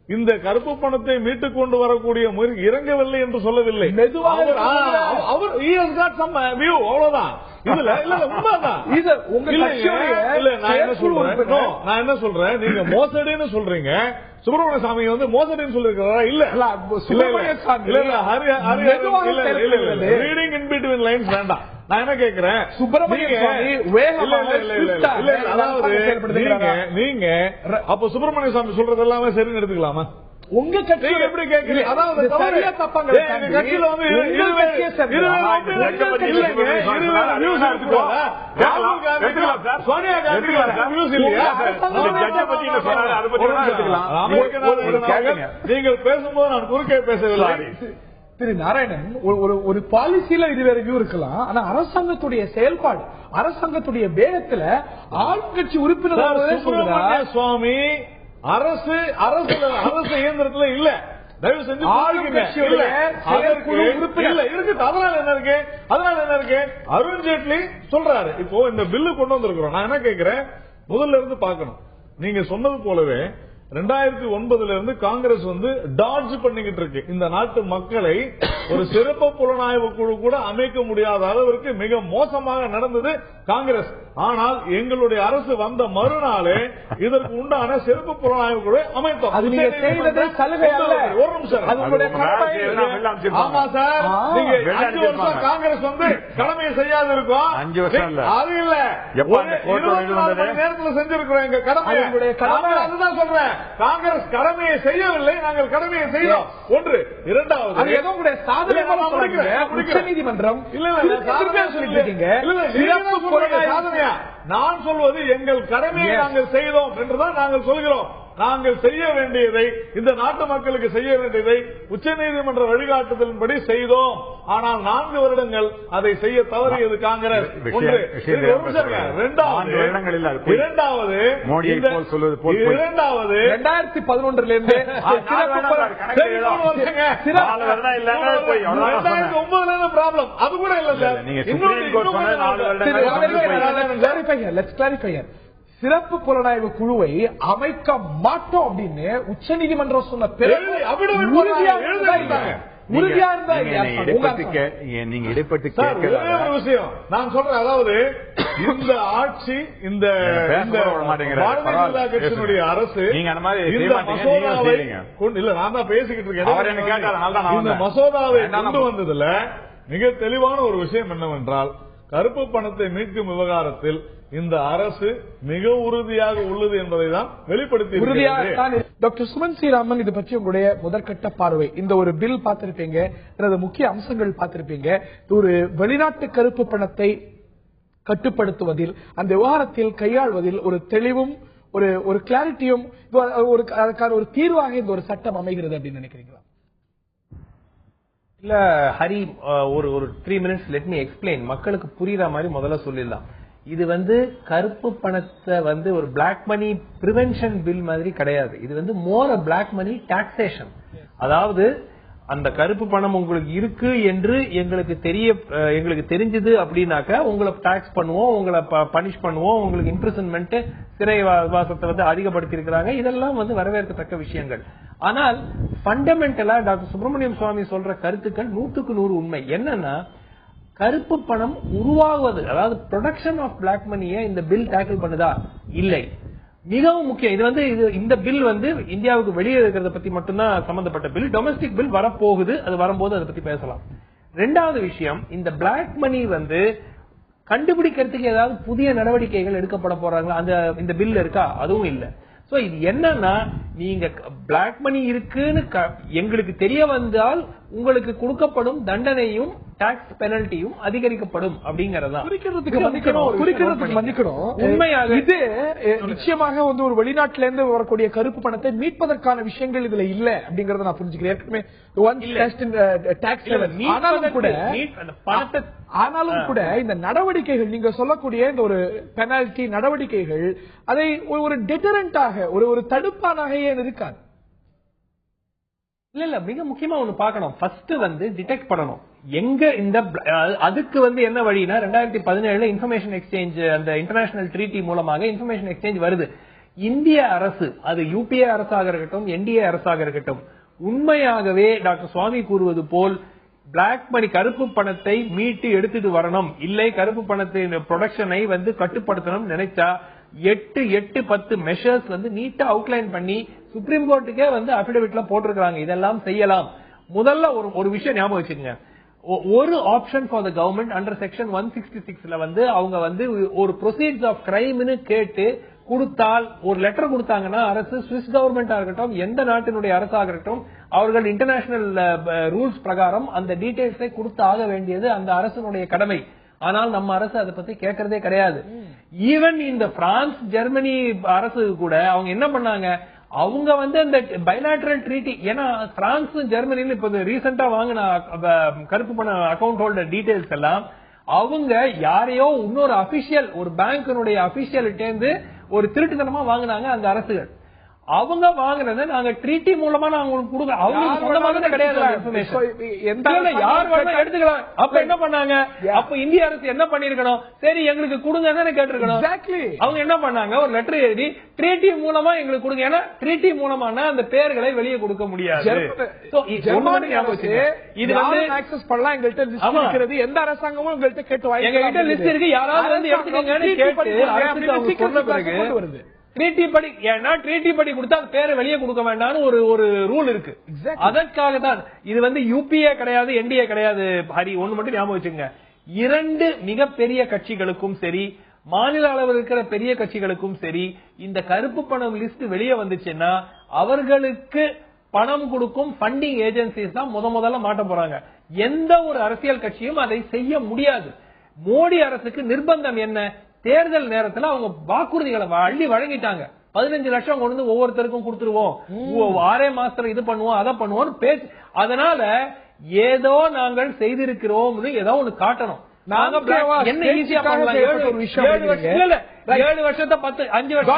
இந்த கருப்பு பணத்தை மீட்டுக் கொண்டு வரக்கூடிய முயற்சி இறங்கவில்லை என்று சொல்லவில்லை. அவர் அவ்வளவுதான். இதுல இல்ல உண்மைதான். நான் என்ன சொல்றேன், நீங்க மோசடின்னு சொல்றீங்க, சுப்பிரமணிய சாமி மோசடின்னு சொல்லிருக்காரா? இல்ல, ரீடிங் இன் பிட்வீன் லைன்ஸ் வேண்டாம். நான் என்ன கேட்கிறேன், நீங்க அப்ப சுப்பிரமணிய சாமி சொல்றது எல்லாமே சரின்னு எடுத்துக்கலாமா? உங்க கட்சி எப்படி கேட்கிறீங்க? அதாவது சரியா தப்பாங்க? எங்க கட்சியில சோனியா காந்தி நீங்கள் பேசும்போது நான் குறுக்கே பேசவில்லை. திரு நாராயணன், ஒரு பாலிசியில இது வேற வியூ இருக்கலாம். ஆனா அரசாங்கத்துடைய செயல்பாடு, அரசாங்கத்துடைய வேகத்துல ஆளுங்கட்சி உறுப்பினர் சுவாமி அரசு இயந்திரத்துல இல்ல, தயவு செஞ்சு அதனால என்ன இருக்கு, அருண்ஜேட்லி சொல்றாரு. இப்போ இந்த பில்லு கொண்டு வந்திருக்கிறோம். நான் என்ன கேட்கிறேன், முதல்ல இருந்து பார்க்கணும். நீங்க சொன்னது போலவே 2009 இருந்து காங்கிரஸ் டாட்ஜ் பண்ணிக்கிட்டு இருக்கு. இந்த நாட்டு மக்களை ஒரு சிறப்பு புலனாய்வு குழு கூட அமைக்க முடியாத அளவிற்கு மிக மோசமாக நடந்தது காங்கிரஸ். ஆனால் எங்களுடைய அரசு வந்த மறுநாளே இதற்கு உண்டான சிறப்பு புலனாய்வு குழு அமைத்தோம். அது நீங்க செய்தது சலுகை அல்ல. ஒரு நிமிஷம். ஆமா சார், நீங்க 5 வருஷம் காங்கிரஸ் கடமையை செய்யாது இருக்கோம். 5 வருஷம் இல்ல, அது இல்ல, 24 மணி நேரத்தில் செஞ்சிருக்கிறோம் எங்க கடமையை. அதுதான் சொல்றேன், காங்கிரஸ் கடமையை செய்யவில்லை, நாங்கள் கடமையை செய்தோம். ஒன்று. இரண்டாவது, உச்ச நீதிமன்றம் சாதனையா நான் சொல்வது எங்கள் கடமையை நாங்கள் செய்தோம் என்றுதான் நாங்கள் சொல்கிறோம். நாங்கள் செய்ய வேண்டியதை, இந்த நாட்டு மக்களுக்கு செய்ய வேண்டியதை உச்சநீதிமன்ற வழிகாட்டுதலின்படி செய்தோம். ஆனால் 4 வருடங்கள் அதை செய்ய தவறியது காங்கிரஸ். இரண்டாவது 2011 இருந்து 2009 ப்ராப்ளம் அது கூட இல்ல. சிறப்பு புலனாய்வு குழுவை அமைக்க மாட்டோம் அப்படின்னு உச்ச நீதிமன்றம் சொன்ன பிறகு நீங்க இடைப்பட்டு விஷயம் நான் சொல்றேன். அதாவது இந்த ஆட்சி, இந்த பாரதிய ஜனதா கட்சியினுடைய அரசு இந்த மசோதாவை இல்ல, நான் தான் பேசிக்கிட்டு இருக்கேன். இந்த மசோதாவை கொண்டு வந்ததுல மிக தெளிவான ஒரு விஷயம் என்னவென்றால், கருப்பு பணத்தை மீட்கும் விவகாரத்தில் இந்த அரசு மிக உறுதியாக உள்ளது என்பதை தான் வெளிப்படுத்தி. டாக்டர் சுமன் ஸ்ரீராமன், இது பற்றி உங்களுடைய முதற்கட்ட பார்வை. இந்த ஒரு பில் பார்த்திருப்பீங்க, முக்கிய அம்சங்கள் பார்த்திருப்பீங்க. ஒரு வெளிநாட்டு கருப்பு பணத்தை கட்டுப்படுத்துவதில், அந்த விவகாரத்தில் கையாள்வதில் ஒரு தெளிவும் ஒரு கிளாரிட்டியும் அதுக்கான ஒரு தீர்வாக இந்த ஒரு சட்டம் அமைகிறது அப்படின்னு நினைக்கிறீங்களா? இல்ல ஹரி, ஒரு 3 minutes லெட் மீ எக்ஸ்பிளைன். மக்களுக்கு புரியுற மாதிரி முதல்ல சொல்லிடலாம். இது கருப்பு பணத்தை ஒரு பிளாக் மணி பிரிவென்ஷன் பில் மாதிரி கிடையாது. இது மோர் பிளாக் மணி டாக்ஸேஷன். அதாவது அந்த கருப்பு பணம் உங்களுக்கு இருக்கு என்று எங்களுக்கு தெரிஞ்சது அப்படின்னாக்க உங்களை டாக்ஸ் பண்ணுவோம், உங்களை பனிஷ் பண்ணுவோம், உங்களுக்கு இம்ப்ரிசன்மெண்ட், சிறைவாசத்தை அதிகப்படுத்தி இருக்கிறாங்க. இதெல்லாம் வரவேற்கத்தக்க விஷயங்கள். ஆனால் ஃபண்டமெண்டலா டாக்டர் சுப்பிரமணியம் சுவாமி சொல்ற கருத்துக்கள் 100க்கு 100 உண்மை. என்னன்னா, கருப்பு பணம் உருவாகுவது, அதாவது ப்ரொடக்ஷன் ஆஃப் பிளாக் மணியை இந்த பில் டேக்கிள் பண்ணுதா? இல்லை. மிகவும் முக்கியம். இது இந்த பில் இந்தியாவுக்கு வெளியே இருக்கிறத பத்தி மட்டும்தான் சம்பந்தப்பட்ட பில். டொமஸ்டிக் பில் வரப்போகுது, அது வரும்போது அதை பத்தி பேசலாம். 2வது விஷயம், இந்த பிளாக் மணி கண்டுபிடிக்கிறதுக்கு ஏதாவது புதிய நடவடிக்கைகள் எடுக்கப்பட போறாங்களா? இந்த பில் இருக்கா? அதுவும் இல்ல. சோ இது என்னன்னா, நீங்க பிளாக் மணி இருக்குன்னு எங்களுக்கு தெரிய வந்தால் உங்களுக்கு கொடுக்கப்படும் தண்டனையும் டாக்ஸ் பெனல்ட்டியும் அதிகரிக்கப்படும் அப்படிங்கறதா. உண்மையாக இது நிச்சயமாக ஒரு வெளிநாட்டில இருந்து வரக்கூடிய கருப்பு பணத்தை மீட்பதற்கான விஷயங்கள் இதுல இல்ல அப்படிங்கறத நான் புரிஞ்சுக்கிறேன். ஆனாலும் கூட இந்த நடவடிக்கைகள், நீங்க சொல்லக்கூடிய இந்த ஒரு பெனால்டி நடவடிக்கைகள், அதை ஒரு டெட்டரண்டாக, ஒரு தடுப்பானாக ஏன் இருக்காது? இல்ல, மிக முக்கியமா ஒண்ணு பார்க்கணும். ஃபர்ஸ்ட் டிடெக்ட் பண்ணணும் எங்க இந்த அதுக்கு என்ன வழினா, 2017 இன்ஃபர்மேஷன் எக்ஸ்சேஞ்ச், அந்த இன்டர்நேஷனல் ட்ரீட்டி மூலமாக இன்ஃபர்மேஷன் எக்ஸ்சேஞ்ச் வருது. இந்திய அரசு, அது யூபிஏ அரசாக இருக்கட்டும், என்டிஏ அரசாக இருக்கட்டும், உண்மையாகவே டாக்டர் சுவாமி கூறுவது போல் பிளாக் மணி கருப்பு பணத்தை மீட்டு எடுத்துட்டு வரணும், இல்லை கருப்பு பணத்தின் ப்ரொடக்ஷனை கட்டுப்படுத்தணும் நினைச்சா 8-10 மெஷர்ஸ் நீட்டா அவுட்லைன் பண்ணி சுப்ரீம் கோர்ட்டுக்கே அபிடவிட்ல போட்டிருக்காங்க. இதெல்லாம் செய்யலாம். முதல்ல ஒரு விஷயம் ஞாபகம் வச்சுக்கோங்க. ஒரு option for the government under section 166ல அவங்க ஒரு ப்ரொசீட்ஸ் ஆஃப் கிரைம்னு கேட்டு கொடுத்தால், ஒரு லெட்டர் கொடுத்தாங்கன்னா அரசு, சுவிஸ் கவர்மெண்டா இருக்கட்டும், எந்த நாட்டினுடைய அரசாக இருக்கட்டும், அவர்கள் இன்டர்நேஷனல் ரூல்ஸ் பிரகாரம் அந்த டீடைல்ஸை கொடுத்து ஆக வேண்டியது அந்த அரசினுடைய கடமை. ஆனால் நம்ம அரசு அதை பத்தி கேட்கறதே கிடையாது. ஈவன் இந்த பிரான்ஸ், ஜெர்மனி அரசு கூட அவங்க என்ன பண்ணாங்க, அவங்க அந்த பைலாட்டரல் ட்ரீட்டி, ஏன்னா பிரான்ஸ் ஜெர்மனில இப்ப ரீசெண்டா வாங்கின கருப்பு பண அக்கவுண்ட் ஹோல்டர் டீடைல்ஸ் எல்லாம் அவங்க யாரையோ இன்னொரு அபிஷியல், ஒரு பேங்கினுடைய அபிஷியல் ஒரு திருட்டுத்தனமா வாங்கினாங்க அந்த அரசுகள். அவங்க வாங்குறத நாங்க ட்ரீட்டி மூலமா நாங்க கொடுக்குறோம். அவங்களுக்கு சொந்தமாக கிடையாது யார் வேணா எடுத்துக்கலாம். அப்ப என்ன பண்ணாங்க? அப்ப இந்திய அரசு என்ன பண்ணிருக்கணும்? சரி எங்களுக்கு கொடுங்க கேட்டிருக்கணும். அவங்க என்ன பண்ணாங்க? ஒரு லெட்டர் எழுதி ட்ரீட்டி மூலமா எங்களுக்கு கொடுங்க. ஏன்னா ட்ரீட்டி மூலமான அந்த பேர்களை வெளியே கொடுக்க முடியாது. இது வந்து ஆக்சஸ் பண்ணலாம். எங்கள்கிட்ட லிஸ்ட் இருக்கிறது. எந்த அரசாங்கமும் எங்கள்கிட்ட கேட்டு வாங்கி எங்ககிட்ட லிஸ்ட் இருக்கு. யாராவது வந்து எடுத்துக்கங்கன்னு கேட்டு வருது. ட்ரீட்டி படி, ஏன்னா ட்ரீட்டி படி கொடுத்தா பேரை வெளியே கொடுக்க வேண்டாம்னு ஒரு ரூல் இருக்கு. அதற்காக தான் இது வந்து யூபிஏ கிடையாது, என்டிஏ கிடையாது. ஹரி, ஒண்ணு மட்டும் ஞாபகம் வச்சுங்க. 2 மிகப்பெரிய கட்சிகளுக்கும் சரி, மாநில அளவில் இருக்கிற பெரிய கட்சிகளுக்கும் சரி, இந்த கருப்பு பணம் லிஸ்ட் வெளியே வந்துச்சுன்னா அவர்களுக்கு பணம் கொடுக்கும் ஃபண்டிங் ஏஜென்சிஸ் தான் முதல்ல மாட்ட போறாங்க. எந்த ஒரு அரசியல் கட்சியும் அதை செய்ய முடியாது. மோடி அரசுக்கு நிர்பந்தம் என்ன? தேர்தல் நேரத்தில் அவங்க வாக்குறுதிகளை அள்ளி வழங்கிட்டாங்க. 15 லட்சம் கொண்டு வந்து ஒவ்வொருத்தருக்கும் கொடுத்துருவோம், 6 மாசத்துல இது பண்ணுவோம், அதை பண்ணுவோம் பேச்சு. அதனால ஏதோ நாங்கள் செய்திருக்கிறோம், ஏதோ ஒண்ணு காட்டணும். என்ன ஈஸியா பண்ணலாம்? 7 வருஷத்தை 5 வருஷம்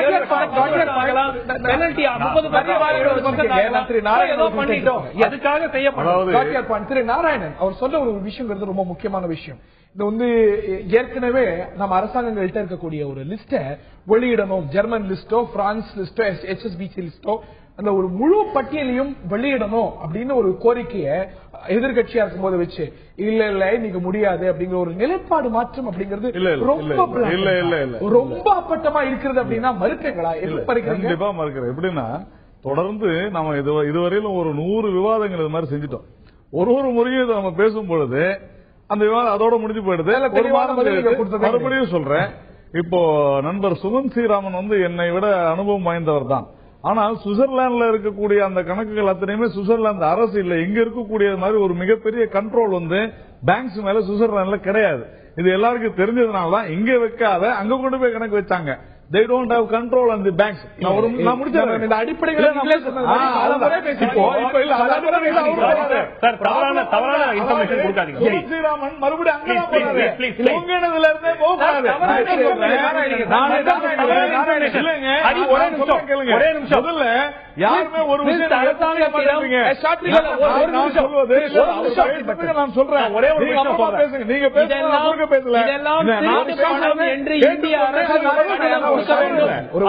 அதுக்காக செய்யப்படும். திரு நாராயணன் அவர் சொல்ற ஒரு விஷயம் ரொம்ப முக்கியமான விஷயம். இது வந்து ஏற்கனவே நம்ம அரசாங்கங்கள்ட்ட இருக்கக்கூடிய ஒரு லிஸ்ட வெளியிடணும். ஜெர்மன் லிஸ்டோ, பிரான்ஸ் லிஸ்டோ, HSBC லிஸ்டோ, அந்த ஒரு முழு பட்டியலையும் வெளியிடணும் அப்படின்னு ஒரு கோரிக்கையை எதிர்கட்சியா இருக்கும் போது வச்சு இல்ல நீங்க முடியாது அப்படிங்கிற ஒரு நிலைப்பாடு மாற்றம் அப்படிங்கிறது ரொம்ப அப்பட்டமா இருக்கிறது அப்படின்னா மறுப்பீங்களா? கண்டிப்பா மறுக்கிறேன். எப்படின்னா தொடர்ந்து நம்ம இதுவரையிலும் ஒரு 100 விவாதங்கள் இது மாதிரி செஞ்சுட்டோம். ஒரு முறையும் நம்ம பேசும் பொழுது அந்த விவாதம் அதோட முடிஞ்சு போயிடுது. மறுபடியும் சொல்றேன், இப்போ நண்பர் சுகன் ஸ்ரீராமன் வந்து என்னை விட அனுபவம் வாய்ந்தவர் தான். ஆனால் சுவிட்சர்லாந்துல இருக்கக்கூடிய அந்த கணக்குகள் அத்தனையுமே சுவிட்சர்லாந்து அரசு இல்ல, இங்க இருக்கக்கூடிய மாதிரி ஒரு மிகப்பெரிய கண்ட்ரோல் வந்து பேங்க்ஸ் மேல சுவிட்சர்லாந்துல கிடையாது. இது எல்லாருக்கும் தெரிஞ்சதுனாலதான் இங்க வைக்காத அங்க கொண்டு போய் கணக்கு வச்சாங்க. They don't have control on the banks. நான் முடிச்சேன். இந்த அடிப்படையில் தவறான இன்ஃபர்மேஷன் கொடுக்காதீங்க. ஸ்ரீராமன் மறுபடியும் அங்கேனதுல இருந்தே போகாது. ஒரே நிமிஷம் முதல்ல யாருமே ஒரு விஷயம் நான் சொல்றேன். ஒரே ஒரு விஷயம் பேசுங்க. நீங்க பேசல என்று இந்திய அரசு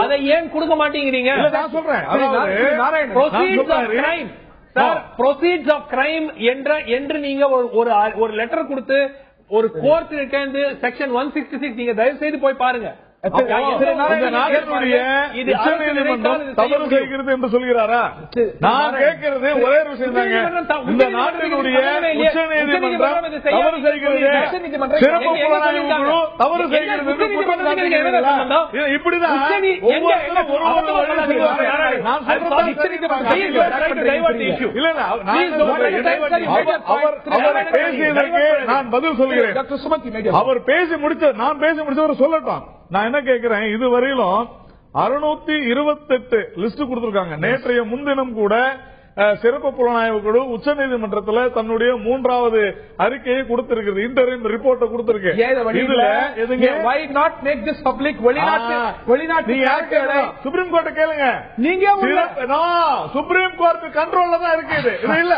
அதை ஏன் கொடுக்க மாட்டேங்கிறீங்க? நான் சொல்றேன். ப்ரொசீட்ஸ் ஆஃப் கிரைம் என்று நீங்க ஒரு லெட்டர் கொடுத்து ஒரு கோர்ட் செக்ஷன் 166 நீங்க தயவு செய்து போய் பாருங்க. தவறு செய்கிறது என்று சொல்கிறாரா? நான் கேட்கிறது ஒரே விஷயம் தாங்க. இந்த நாட்டினுடைய உச்சநீதிமன்றம் தவறு செய்கிறது, சிறப்பு புலனாய்வு குழு தவறு செய்கிறது என்று குற்றம் சாட்டுகிறீர்களா? இப்படிதான் பேசியதற்கு நான் பதில் சொல்கிறேன். அவர் பேசி முடிச்ச நான் பேசி முடிச்சவர் சொல்லட்டும். நான் என்ன கேட்கிறேன், இதுவரையிலும் 628 லிஸ்ட் கொடுத்திருக்காங்க. நேற்றைய முன்தினம் கூட சிறப்பு புலனாய்வு குழு உச்சநீதிமன்றத்தில் தன்னுடைய 3வது அறிக்கையை கொடுத்திருக்கிறது, இன்டரிம் ரிப்போர்ட்டை கொடுத்திருக்கு. சுப்ரீம் கோர்ட்டை கேளுங்க. நீங்க சுப்ரீம் கோர்ட் கண்ட்ரோல்ல தான் இருக்கு. இது இல்ல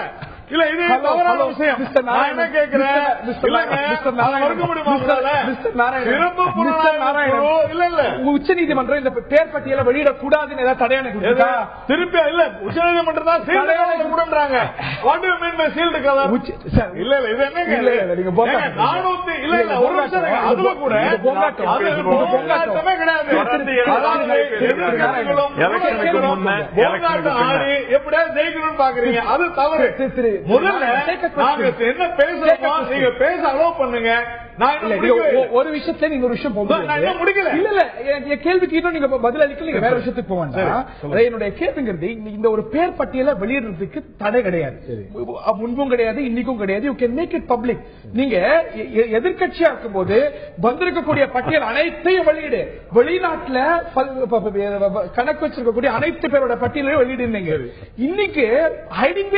இல்ல இது தவறான விஷயம். நான் என்ன கேட்கிறேன், மறுக்க முடியுமா? உச்ச நீதிமன்றம் இந்த பேர் பட்டியலை வெளியிடக்கூடாதுன்னு ஏதாவது தடையான திருப்பி இல்ல உச்ச நீதிமன்றம் தான் சீல்டுறாங்க. What you mean by sealed cover? இல்ல இல்ல இது என்ன நீங்க 400 இல்ல இல்ல ஒரு வருஷம் அதுல கூட போராட்டமே கிடையாது. எலெக்ஷனுக்கு முன்ன எப்படியா ஜெயிக்கணும்னு பாக்குறீங்க, அது தவறு. முதல்ல நாங்க என்ன பேசுறோமோ நீங்க பேச அலோவ் பண்ணுங்க. ஒரு விஷயத்துல நீங்க ஒரு விஷயம் முடிக்கல. இல்ல இல்ல என் கேள்விக்கு இன்னும் நீங்க பதில் அளிக்கல. நீங்க வேற விஷயத்துக்கு போவாங்க. என்னுடைய கேள்விங்கிறது, இந்த ஒரு பேர் பட்டியலை வெளியிடுறதுக்கு தடை கிடையாது, முன்பும் கிடையாது, இன்னைக்கும் கிடையாது. You can make it public. நீங்க எதிர்கட்சியா இருக்கும் போது வந்திருக்கக்கூடிய பட்டியல் அனைத்தையும் வெளியிடு. வெளிநாட்டுல கணக்கு வச்சிருக்கக்கூடிய அனைத்து பேரோட பட்டியலையும் வெளியிடுங்க. இன்னைக்கு ஹைடிங்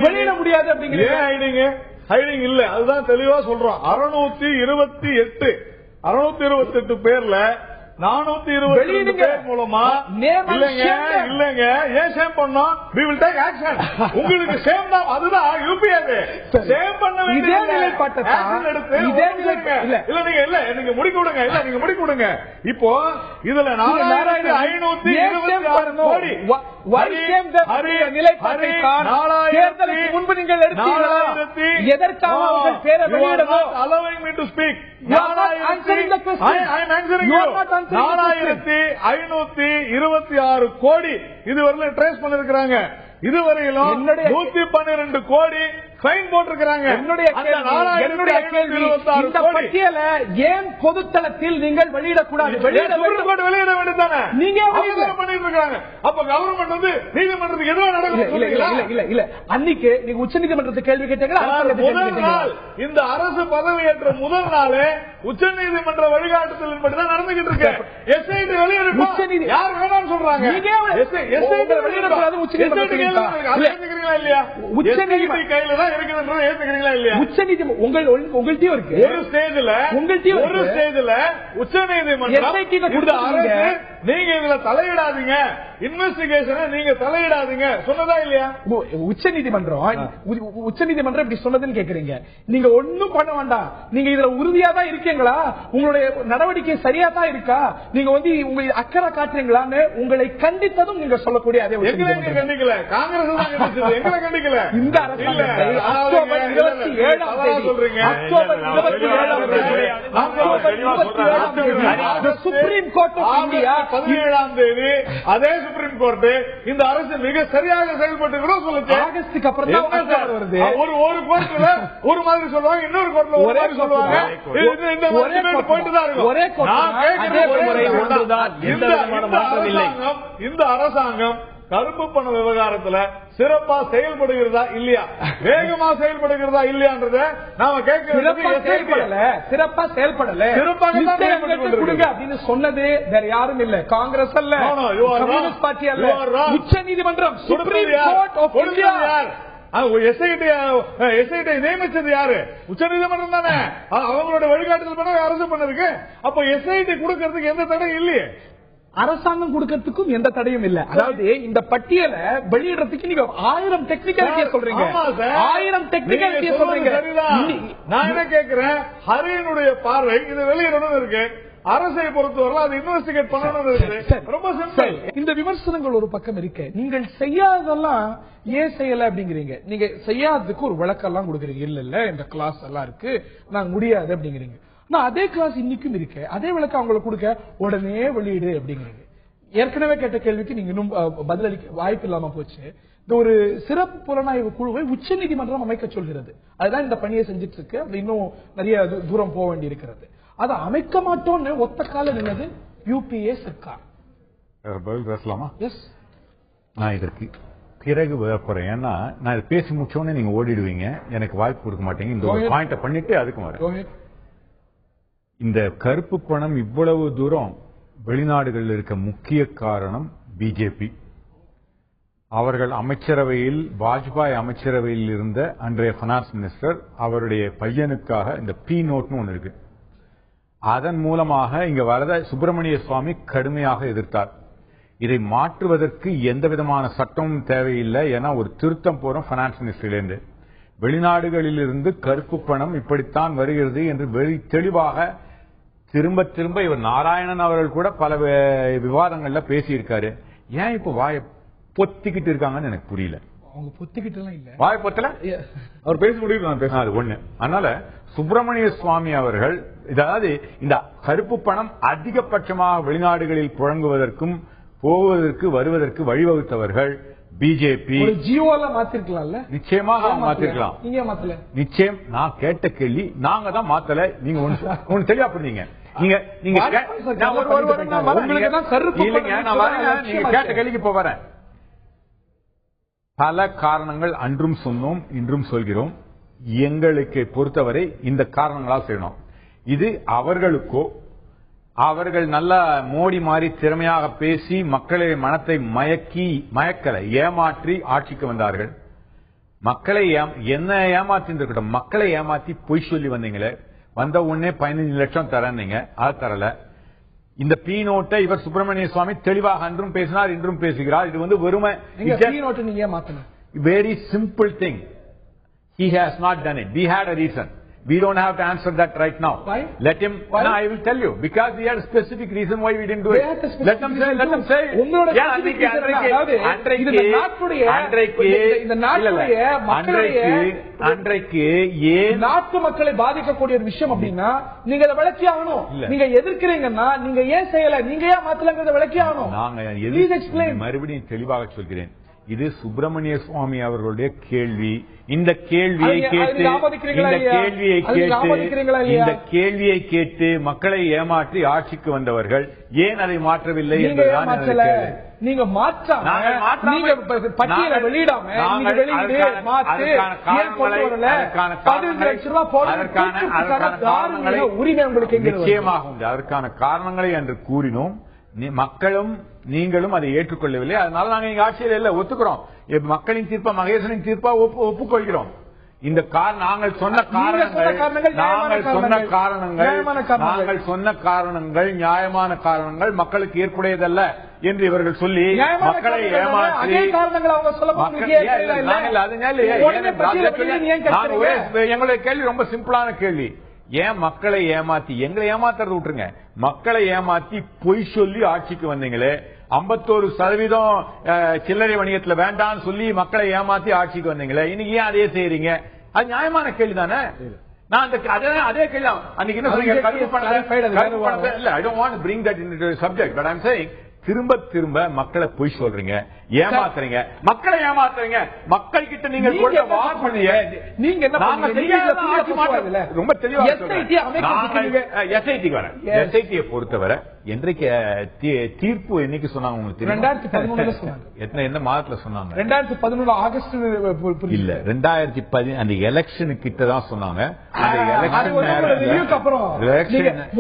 வெளியிட முடியாது அப்படிங்கிறீங்க. ஹைடிங் இல்ல, அதுதான் தெளிவா சொல்றோம். 628 பேர்ல 420 பேர் மூலமா இல்லங்க ஏன் சேம் பண்ணோம்? we will take action. உங்களுக்கு சேம் தான், அதுதான் யூபிஏ சேம் பண்ண வேண்டிய ஆக்ஷன் எடுத்து இல்ல நீங்க முடிக்க விடுங்க. இல்ல நீங்க முடிக்க விடுங்க. இப்போ இதுல 4526 கோடி தேர்தலுக்கு முன்பு நீங்கள் எடுத்தீர்களா? எதற்காக அவர்கள் பேரை வெளியிடணும்? allowing me to speak. You are not answering the question. I am answering you. 4526 கோடி இதுவரை ட்ரேஸ் பண்ணிருக்காங்க. இதுவரையிலும் 112 கோடி ஃபைன் போட்டிருக்காங்க. என்னுடைய கேள்வி, இந்த பட்டியல ஏன் பொதுத்தளத்தில் நீங்கள் வெளியிடக்கூடாது? வெளியிட வேண்டியதானே? நீங்க பண்ணிட்டு இருக்காங்க. அப்ப கவர்மெண்ட் வந்து நீதிமன்றத்துக்கு எதுவும் இல்ல அன்னைக்கு நீங்க உச்ச நீதிமன்றத்துக்கு கேள்வி கேட்டீங்களா? முதல் நாள் இந்த அரசு பதவியேற்ற முதல் நாளே உச்ச நீதிமன்ற வழிகாட்டுதலின்படிதான் நடந்துகிட்டு இருக்கு. எஸ்ஐடி வெளியிட யார் வேணாம்னு சொல்றாங்க. வெளியிடக்கூடாது உச்ச நீதிமன்றம் இல்லையா? உச்ச நீதிமன்ற கையில தான் இருக்குதுன்றது ஏத்துக்கிறீங்களா இல்லையா? உச்ச நீதிமன்றம் உங்கள்கிட்டயும் இருக்கு. ஒரு ஸ்டேஜ்ல உச்ச நீதிமன்றம் நீங்க இதுல தலையிடாதீங்க, இன்வெஸ்டிகேஷன் நீங்க தலையிடாதீங்க சொன்னதா இல்லையா? உச்ச நீதிமன்றம் இப்படி சொன்னதுன்னு கேக்குறீங்க. நீங்க ஒண்ணும் பண்ண வேண்டாம், நீங்க இதுல உறுதியா தான் இருக்கீங்களா? உங்களுடைய நடவடிக்கை சரியா தான் இருக்கா? நீங்க வந்து உங்களுக்கு அக்கறை காட்டுறீங்களான்னு உங்களை கண்டித்ததும் நீங்க சொல்லக்கூடிய அதே கண்டிக்கல. காங்கிரஸ் எங்களை கண்டிக்கல. இந்த அரசு October 27 Supreme Court of India 17ஆம் தேதி அதே சுப்ரீம் கோர்ட் இந்த அரசு மிக சரியாக செயல்பட்டு கூட சொல்லுச்சு. ஆகஸ்டுக்கு அப்புறம் தான் வருது. ஒரு கோர்ட்ல ஒரு மாதிரி சொல்லுவாங்க, இன்னொரு கோர்ட்ல ஒரு மாதிரி சொல்லுவாங்க. இந்த போயிட்டு தான் இருக்கும். ஒரே இந்த அரசாங்கம் கருப்பு பண விவகாரத்துல சிறப்பா செயல்படுகிறதா இல்லையா, வேகமா செயல்படுகிறதா இல்லையான்றத நாம சிறப்பா செயல்படல அப்படின்னு சொன்னது வேற யாரும் இல்ல, காங்கிரஸ் அல்ல, கம்யூனிஸ்ட் பார்ட்டி அல்ல, உச்ச நீதிமன்றம், Supreme Court of India. SIT நியமிச்சது யாரு? உச்ச நீதிமன்றம் தானே. அவங்களோட வழிகாட்டுதல் பண்ண அரசு பண்ணதுக்கு. அப்ப எஸ்ஐடி கொடுக்கறதுக்கு எந்த தடையும் இல்லையே. அரசாங்கம் கொடுக்கறதுக்கும் எந்த தடையும் இல்ல. அதாவது இந்த பட்டியலை வெளியிடறதுக்கு நீங்க 1000 டெக்னிக்கல் சொல்றீங்க. 1000 டெக்னிக்கல் சொல்றீங்க. நான் என்ன கேட்கிறேன், ஹரியினுடைய பார்வை இது வெளியிடணும் இருக்கு, அரசை பொறுத்தவரை அது இன்வெஸ்டிகேட் பண்ணணும் இருக்கு. ரொம்ப சிம்பிள். இந்த விமர்சனங்கள் ஒரு பக்கம் இருக்கு. நீங்கள் செய்யாதெல்லாம் ஏன் செய்யல அப்படிங்கிறீங்க. நீங்க செய்யாததுக்கு ஒரு விளக்கம் எல்லாம் கொடுக்குறீங்க. இல்ல இந்த கிளாஸ் எல்லாம் இருக்கு, நாங்க முடியாது அப்படிங்கிறீங்க. நான் அதே கிளாஸ் இன்னைக்கும் இருக்கு, அதே விளக்கம் அவங்களுக்கு கொடுக்க உடனே வெளியிடு அப்படிங்கிறீங்க. ஏற்கனவே கேட்ட கேள்விக்கு நீங்க இன்னும் பதிலளிக்க வாய்ப்பு இல்லாம போச்சு. இந்த ஒரு சிறப்பு புலனாய்வு குழுவை உச்ச நீதிமன்றம் அமைக்க சொல்கிறது. அதுதான் இந்த பணியை செஞ்சிட்டு இருக்கு. அது இன்னும் நிறைய தூரம் போக வேண்டி இருக்கிறது. அதை அமைக்க மாட்டோம்னு ஒத்த கால நின்னது யூபிஏ சர்க்கார். பதில் பேசலாமா? எஸ். நான் இதற்கு பிறகு போறேன். ஏன்னா நான் இதை பேசி முடிச்சோடனே நீங்க ஓடிடுவீங்க, எனக்கு வாய்ப்பு கொடுக்க மாட்டீங்க. இந்த பாயிண்ட பண்ணிட்டு அதுக்கு வரேன். இந்த கருப்பு பணம் இவ்வளவு தூரம் வெளிநாடுகளில் இருக்க முக்கிய காரணம் பிஜேபி. அவர்கள் அமைச்சரவையில், வாஜ்பாய் அமைச்சரவையில் இருந்த அன்றைய பைனான்ஸ் மினிஸ்டர், அவருடைய பையனுக்காக இந்த பி நோட்னு ஒன்று இருக்கு, அதன் மூலமாக இங்க வரத சுப்பிரமணிய சுவாமி கடுமையாக எதிர்த்தார். இதை மாற்றுவதற்கு எந்த விதமான சட்டமும் தேவையில்லை. ஏன்னா ஒரு திருத்தம் போறோம் பைனான்ஸ் மினிஸ்டரிலிருந்து, வெளிநாடுகளிலிருந்து கருப்பு பணம் இப்படித்தான் வருகிறது என்று வெறி தெளிவாக திரும்ப திரும்ப இவர் நாராயணன் அவர்கள் கூட பல விவாதங்கள்ல பேசியிருக்காரு. ஏன் இப்ப வாயை பொத்திக்கிட்டு இருக்காங்கன்னு எனக்கு புரியல. அவங்க பொத்திக்கிட்டு எல்லாம் இல்ல, வாயை பொத்தல, அவர் பேச முடியும், நான் பேசினா அது ஒண்ணு. அதனால சுப்பிரமணிய சுவாமி அவர்கள், அதாவது இந்த கருப்பு பணம் அதிகபட்சமாக வெளிநாடுகளில் புழங்குவதற்கும் போவதற்கு வருவதற்கு வழிவகுத்தவர்கள் பிஜேபி. ஜியோல மாத்திருக்கலாம்ல, நிச்சயமாக மாத்திருக்கலாம். நீங்க மாத்தல. நிச்சயம். நான் கேட்ட கேள்வி நாங்க தான் மாத்தல. நீங்க ஒன்னு தெளிவா புரியுங்க. நீங்க கேட்ட கேள்விக்கு இப்ப வரேன். பல காரணங்கள் அன்றும் சொன்னோம், இன்றும் சொல்கிறோம். எங்களுக்கு பொறுத்தவரை இந்த காரணங்களால் செய்யணும். இது அவர்களுக்கோ, அவர்கள் நல்லா மோடி மாதிரி திறமையாக பேசி மக்களை மனத்தை மயக்கலை ஏமாற்றி ஆட்சிக்கு வந்தார்கள். மக்களை என்ன ஏமாத்தி இருக்கட்டும், மக்களை ஏமாத்தி பொய் சொல்லி வந்தீங்களே, வந்த உடனே 15 லட்சம் தரீங்க, அது தரல. இந்த பி நோட்டை இவர் சுப்பிரமணிய சுவாமி தெளிவாக அன்றும் பேசினார், இன்றும் பேசுகிறார். இது வந்து வெறுமை நீங்க மாத்தணும். Very simple thing. He has not done it. We had a reason. We don't have to answer that right now. Why? Let him. Why? No, I will tell you. Because we had a specific reason why we didn't do it. Let them say. Let them say. அன்றைக்கு ஏன் நாட்டு மக்களை பாதிக்கக்கூடிய ஒரு விஷயம் அப்படின்னா நீங்க அதை விளக்கி ஆகணும். நீங்க எதிர்க்கிறீங்கன்னா நீங்க ஏன் செய்யல, நீங்க ஏன் மாத்தலங்கிறத விளக்கி ஆகணும். நாங்க மறுபடியும் தெளிவாக சொல்கிறேன். இது சுப்பிரமணிய சுவாமி அவர்களுடைய கேள்வி. இந்த கேள்வியை கேட்டு மக்களை ஏமாற்றி ஆட்சிக்கு வந்தவர்கள் ஏன் அதை மாற்றவில்லை என்பதுதான் நீங்க பட்டியலை வெளியிடாம உரிமை உங்களுக்கு நிச்சயமாக உண்டு. அதற்கான காரணங்களை என்று கூறினோம். மக்களும் நீங்களும் அதை ஏற்றுக்கொள்ளவில்லை. அதனால நாங்க எங்க ஆட்சியில் இல்ல ஒத்துக்கிறோம். மக்களின் தீர்ப்பா மகேசனின் தீர்ப்பா ஒப்புக்கொள்கிறோம். இந்த நாங்கள் சொன்ன காரணங்கள் நியாயமான காரணங்கள், மக்களுக்கு ஏற்புடையதல்ல என்று இவர்கள் சொல்லி மக்களை ஏமாற்றி எங்களுடைய கேள்வி ரொம்ப சிம்பிளான கேள்வி. ஏன் மக்களை ஏமாத்தி, எங்களை ஏமாத்துறது விட்டுருங்க, மக்களை ஏமாத்தி பொய் சொல்லி ஆட்சிக்கு வந்தீங்களே, 51% சில்லறை வணிகத்துல வேண்டாம்னு சொல்லி மக்களை ஏமாத்தி ஆட்சிக்கு வந்தீங்களே, இன்னைக்கு ஏன் அதே செய்யறீங்க? அது நியாயமான கேள்வி தானே. நான் அதே கேள்வி அன்னைக்கு என்ன சொல்றீங்க, இல்ல I don't want to bring that into the subject, but I am saying திரும்ப திரும்ப மக்களை பொய் சொல்றீங்க, ஏமாத்துறீங்க, மக்களை ஏமாத்துறீங்க. மக்கள் கிட்ட நீங்க நீங்க ரொம்ப தெளிவா எஸ்ஐடி பொறுத்தவரை என்றைக்கு தீர்ப்பு என்னைக்கு சொன்னாங்க உங்களுக்கு 2013 என்ன மாதத்துல சொன்னாங்க? 2011 ஆகஸ்ட் இல்ல 2010 அந்த எலெக்ஷன் கிட்ட தான் சொன்னாங்க. அந்த எலெக்ஷன் அப்புறம்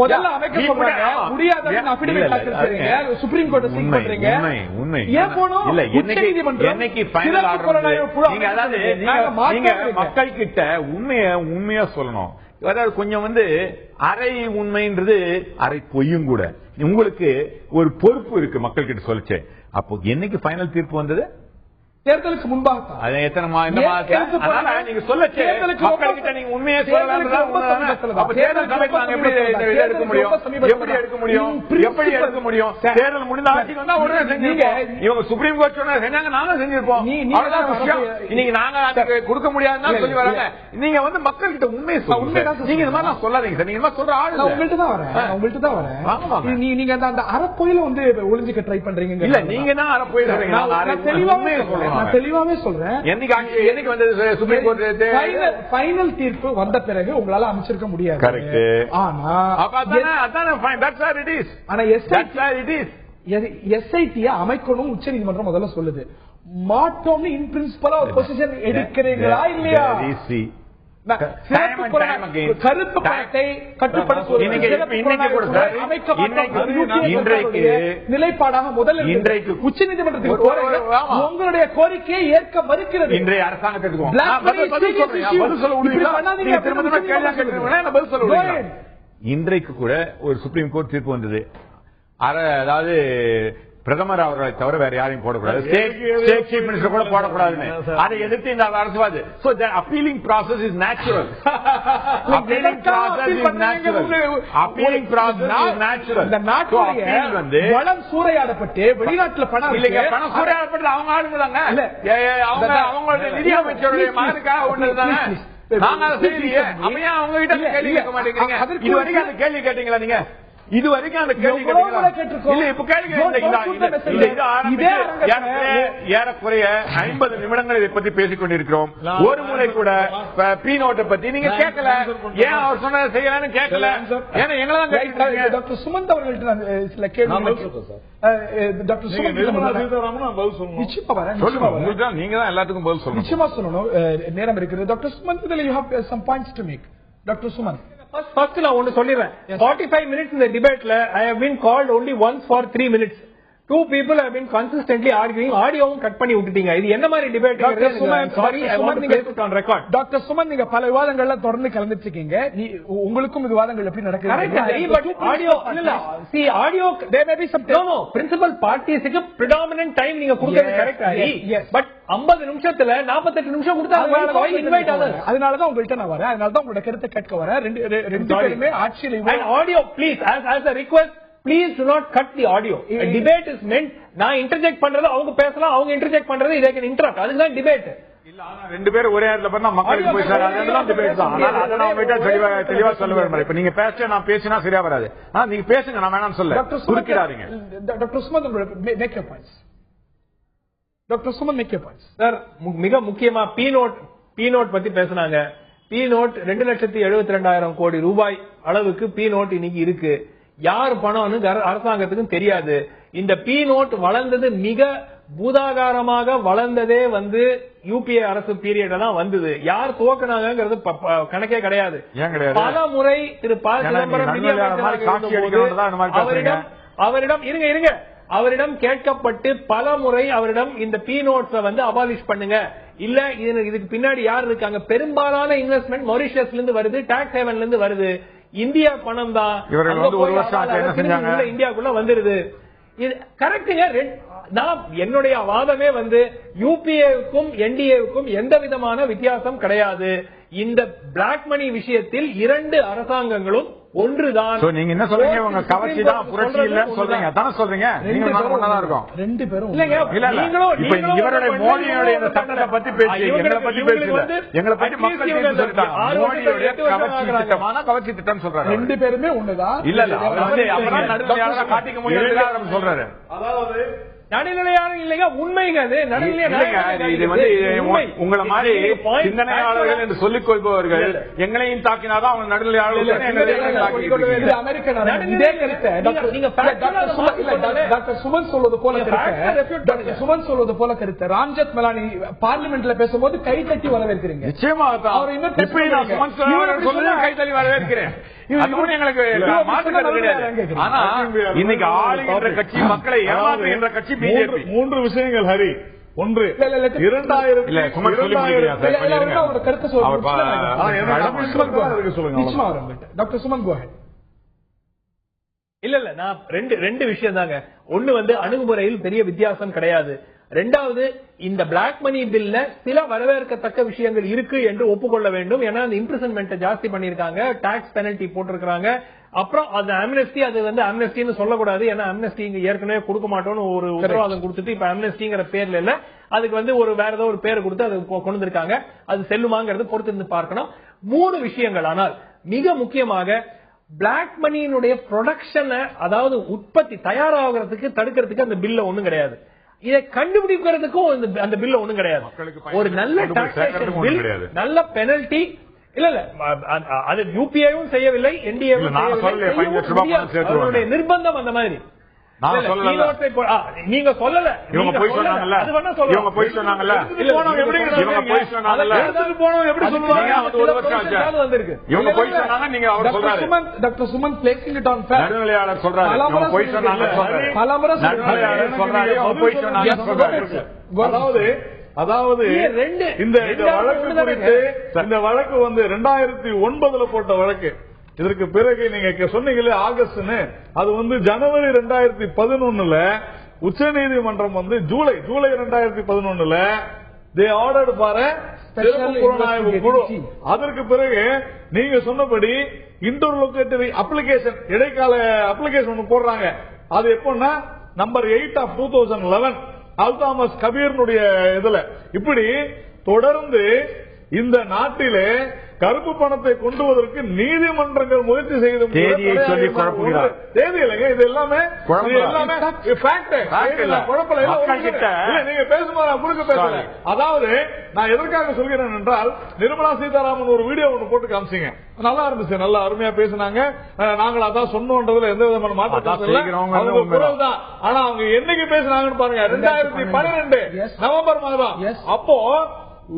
முதல்ல அமைக்க சொல்றாங்க முடியாதுன்னு அஃபிடவிட் தாக்கல் செய்றீங்க, சுப்ரீம் கோர்ட் சீக் பண்றீங்க. உண்மை ஏன் போணும்? இல்ல என்னைக்கு ஃபைனல் ஆர்டர் நீங்க அதாவது நீங்க மக்கள் கிட்ட உண்மையா சொல்லணும். அதாவது கொஞ்சம் வந்து அரை உண்மைன்றது அரை பொய்யும் கூட. உங்களுக்கு ஒரு பொறுப்பு இருக்கு மக்கள் கிட்ட சொல்லிச்சு. அப்போ என்னைக்கு ஃபைனல் தீர்ப்பு வந்தது? தேர்தலுக்கு முன்பாக. நீங்க சொல்லச்சு மக்கள்கிட்ட நீங்க உண்மையை சொல்லலாம். தேர்தல் சமயத்தில் எப்படி எடுக்க முடியும்? எப்படி எடுக்க முடியும்? தேர்தல் முடிந்த ஆட்சிக்கு வந்தா உடனே செஞ்சீங்க. இவங்க சுப்ரீம் கோர்ட் சொன்னா செஞ்சாங்க, நாங்க செஞ்சிருப்போம். இன்னைக்கு நாங்க கொடுக்க முடியாதுன்னு சொல்லி வராங்க. நீங்க வந்து மக்கள் கிட்ட உண்மையை சொல்லுங்க. நீங்க இந்த மாதிரி சொல்லாதீங்க சார். நீங்க சொல்ற ஆளு உங்கள்கிட்ட தான் வரேன். நீங்க அந்த அறப்பொயில வந்து ஒளிஞ்சுக்க ட்ரை பண்றீங்க. இல்ல நீங்க தான் அறப்பொயில தெளிவாவே சொல்றேன். நான் தெளிவாவே சொல்றேன். என்னைக்கு வந்தது சுப்ரீம் கோர்ட் ஃபைனல் தீர்ப்பு வந்த பிறகு உங்களால அமைச்சிருக்க முடியாது. கரெக்ட். ஆனா எஸ்ஐடி அமைக்கணும் உச்ச நீதிமன்றம் முதல்ல சொல்லுது. மாட்டோம்னு இன் பிரின்சிபலா ஒரு பொசிஷன் எடுக்கிறீங்களா இல்லையா? கருப்பு பணத்தை நிலைப்பாடாக முதல்ல இன்றைக்கு உச்ச நீதிமன்றத்துக்கு உங்களுடைய கோரிக்கையை ஏற்க மறுக்கிறது. இன்றைய அரசாங்கத்திற்கு இன்றைக்கு கூட ஒரு சுப்ரீம் கோர்ட் தீர்ப்பு வந்தது. அதாவது பிரதமர் அவர்களை தவிர வேற யாரையும் போடக்கூடாது, ஸ்டேட் சீஃப் மினிஸ்டர் கூட போடக்கூடாதுன்னு அதை எதிர்த்து இந்த அரசுவாது. So the appealing process is natural. Appealing process is natural. இந்த நாட்டில் வந்து வளம் சூறையாடப்பட்டு வெளிநாட்டுல பணம் சூறையாடப்பட்டு அவங்க ஆளுங்களாங்க, அவங்களுடைய நிதி அமைச்சருடைய மகனுக்காக ஒண்ணுதானே. நாங்க அதை செய்யலையே, அப்ப ஏன் அவங்க கிட்ட கேள்வி கேட்க மாட்டேங்கிறீங்க? இது வரைக்கும் அந்த கேள்வி கேட்டீங்களா நீங்க? இது வரைக்கும் அந்த கேள்வி ஏறக்குறைய 50 நிமிடங்கள் இதை பத்தி பேசிக் கொண்டிருக்கிறோம். ஒரு முறை கூட பி நோட்டை பத்தி நீங்க கேட்கல. ஏன் அவர் சொன்னதை செய்யலான்னு கேட்கல. ஏன்னா எங்களை டாக்டர் சுமந்த் அவர்கள்ட்ட சில கேள்வி டாக்டர் சுமந்த் நீங்க தான் எல்லாத்துக்கும் பதில் சொல்லணும். நிச்சயமா சொல்லணும், நேரம் இருக்கிறது. Doctor Sumanth you have some points to make. Doctor Sumanth First, நான் ஒன்னு சொல்லிடுறேன். 45 minutes இந்த டிபேட்ல I have been called only once for 3 minutes. Two people have been consistently arguing. ஆடியோவும் கட் பண்ணி விட்டுட்டீங்க. இது என்ன மாதிரி டிபேட்? டாக்டர் சுமன், நீங்க பல விவாதங்கள்ல தொடர்ந்து கலந்துட்டு இருக்கீங்க. உங்களுக்கும் விவாதங்கள் எப்படி நடக்குது? ஆடியோ இல்ல, see audio there may be some no principal parties க்கு predominant time நீங்க கொடுக்கிறது கரெக்ட் ஆகி, பட் 50 நிமிஷத்துல 48 நிமிஷம் கொடுத்தாங்க. இன்வைட் ஆகுது. அதனால தான் உங்கள்ட்ட நான் வரேன். அதனால தான் உங்களோட கருத்தை கேட்க வரேன். ரெண்டு பேருமே ஆட்சியில audio please as a request, please do not cut the audio. A debate is meant, நான் இன்டர்ஜெக்ட் பண்றது அவங்க பேசலாம், அவங்க இன்டர்ஜெக்ட் பண்றது they can interrupt. அதுதான் டிபேட். இல்ல, ஆனா ரெண்டு பேரும் ஒரே இடத்துல பண்ணா மக்களுக்கு போய் சேராது. அதெல்லாம் டிபேட் தான். ஆனா அத நான் உங்ககிட்ட தெளிவா சொல்ல வரேன். இப்ப நீங்க பேச நான் பேசினா சரியா வராது. ஆனா நீங்க பேசுங்க, நான் வேணாம்னு சொல்ல. குறுக்கிடாதீங்க. Doctor Suman, make your points. Doctor Suman, make your points. Sir, மிக முக்கியமா பி நோட் பத்தி பேசினாங்க. பி நோட் 2,72,000 கோடி ரூபாய் அளவுக்கு பி நோட் இன்னைக்கு இருக்கு. யார் பணம்னு அரசாங்கத்துக்கும் தெரியாது. இந்த பி நோட் வளர்ந்தது மிக பூதாகாரமாக வளர்ந்ததே வந்து யூபிஏ அரசு பீரியட் தான் வந்தது. யார் துவக்கினாங்கிறது கணக்கே கிடையாது. பல முறை திரு ப. சிதம்பரம் அவரிடம் கேட்கப்பட்டு பல முறை அவரிடம் இந்த பி நோட்ஸ் வந்து அபாலிஷ் பண்ணுங்க, இல்ல இதுக்கு பின்னாடி யார் இருக்காங்க? பெரும்பாலான இன்வெஸ்ட்மெண்ட் மொரிஷியஸ்ல இருந்து வருது, டாக்ஸ் ஹேவன்ல இருந்து வருது. இந்தியா பணம் தான் இந்தியாக்குள்ள வந்துருது. இது கரெக்டுங்க. நான் என்னுடைய வாதமே வந்து யூபிஏவுக்கும் என்டிஏவுக்கும் எந்த விதமான வித்தியாசம் கிடையாது. இந்த பிளாக் மணி விஷயத்தில் இரண்டு அரசாங்கங்களும் ஒன்றுதான். நீங்க என்ன சொல்றீங்க? உங்க கவர்ச்சி தான் புரட்சி இல்லன்னு சொல்றீங்க, அதான சொல்றீங்க? நீங்க ஒண்ணா இருக்கும். ரெண்டு பேரும் இல்லங்க. இப்ப இவருடைய மோடியோட இந்த சட்டத்தை பத்தி பேசி எங்களை பத்தி பேசல, எங்களை பத்தி மக்கள் சொல்லிட்டாங்க. மோடியோட கவர்ச்சி திட்டமான கவர்ச்சி திட்டம் சொல்றாங்க. ரெண்டு பேருமே ஒண்ணுதான். இல்ல அப்பதான் நடுநிலையாளரை காட்டிக்க முடியாது சொல்றாரு. அதாவது நடுநிலையாளர் இல்லைங்க, உண்மைங்க. அது இது வந்து உங்களை மாதிரி சிந்தனையாளர்கள் என்று சொல்லிக் கொள்பவர்கள் எங்களையும் தாக்கினாதான் அவங்க நடுநிலையாளர்கள். டாக்டர் சுமன் சொல்வது போல கருத்து ராம்ஜெத் மலானி பார்லிமெண்ட்ல பேசும்போது கை தட்டி வரவேற்கிறீங்க. நிச்சயமா கை தட்டி வரவேற்கிறேன். ஆனா இன்னைக்கு ஆளுகின்ற கட்சி மக்களை ஏமாற்றுகின்ற கட்சி பிஜேபி. மூன்று விஷயங்கள் ஹரி. ஒன்று, 2000 டாக்டர் சுமன் கோ ஹெட். இல்ல நான் ரெண்டு விஷயம் தாங்க. ஒண்ணு வந்து அணுகுமுறையில் பெரிய வித்தியாசம் கிடையாது. ரெண்டாவது, இந்த பிளாக் மணி பில்ல சில வரவேற்கத்தக்க விஷயங்கள் இருக்கு என்று ஒப்புக்கொள்ள வேண்டும். ஏன்னா அந்த இம்ப்ரிசன்மெண்ட் ஜாஸ்தி பண்ணிருக்காங்க, டாக்ஸ் பெனல்டி போட்டிருக்காங்க. அப்புறம் அது அம்னஸ்டி, அது வந்து அம்னஸ்டின்னு சொல்லக்கூடாது. ஏன்னா அம்னஸ்டி இங்க ஏற்கனவே கொடுக்க மாட்டோம்னு ஒரு உத்தரவாதம் கொடுத்துட்டு இப்ப அம்னஸ்டிங்கிற பேர்ல இல்ல, அதுக்கு வந்து ஒரு வேற ஏதோ ஒரு பேர் கொடுத்து அது கொண்டு வந்திருக்காங்க. அது செல்லுமாங்கிறது பொறுத்திருந்து பார்க்கணும். 3 விஷயங்கள். ஆனால் மிக முக்கியமாக பிளாக் மணியினுடைய ப்ரொடக்ஷனை, அதாவது உற்பத்தி தயாராகிறதுக்கு தடுக்கிறதுக்கு அந்த பில்ல ஒண்ணும் கிடையாது. இதை கண்டுபிடிக்கிறதுக்கும் அந்த பில்ல ஒண்ணும் கிடையாது. ஒரு நல்ல டாக்ஸேஷன் பில், நல்ல பெனல்டி. இல்ல அது யூபிஐவும் செய்யவில்லை, என்டிஏவும் செய்யவில்லை. நிர்பந்தம் அந்த மாதிரி நீங்க சொல்லல. இவங்க போய் சொன்னாங்கல்ல, இவங்க போய் சொன்னாங்கல்ல, இவங்க போய் சொன்னாங்கல்ல, எப்படி சொல்லுவாங்க? அது ஒரு வருஷம் ஆச்சு வந்திருக்கு. இவங்க போய் சொன்னாங்க, நீங்க அவர் சொல்றாரு. Doctor Suman placing it on fair. நடுநிலையாளர் சொல்றாரு, இவங்க போய் சொன்னாங்க சொல்றாரு. பலமுறை நடுநிலையாளர் சொல்றாரு, இவங்க போய் சொன்னாங்க சொல்றாரு. அதாவது இந்த வழக்கு குறித்து, இந்த வழக்கு வந்து 2009 போட்ட வழக்கு. இதற்கு பிறகு நீங்க சொன்னீங்களே ஆகஸ்ட்னு, அது வந்து ஜனவரி 2011 உச்ச நீதிமன்றம் வந்து July 2011 they ordered for a சிறப்பு புலனாய்வு குழு. அதற்கு பிறகு நீங்க சொன்னபடி இன்டர்லோகேட்டரி அப்ளிகேஷன், இடைக்கால அப்ளிகேஷன் போடுறாங்க. அது எப்பன்னா நம்பர் 8 of 2011 அல்தாமஸ் கபீர்னுடைய இதுல. இப்படி தொடர்ந்து இந்த நாட்டிலே கருப்பு பணத்தை கொண்டு வருவதற்கு நீதிமன்றங்கள் முயற்சி செய்து சொல்லி குழப்புகிறார். தேதி இல்லைங்க, இது எல்லாமே நீங்க பேசும்போது முழுக்க பேசல. அதாவது நான் எதற்காக சொல்கிறேன் என்றால், நிர்மலா சீதாராமன் ஒரு வீடியோ ஒன்று போட்டு காமிச்சிங்க, நல்லா இருந்துச்சு, நல்லா அருமையா பேசினாங்க. நாங்கள் அதான் சொன்னோன்றதுல எந்த விதமான மாற்றம் இல்லை. ஆனா அவங்க என்னைக்கு பேசினாங்கன்னு பாருங்க, 2012 நவம்பர் மாதம். அப்போ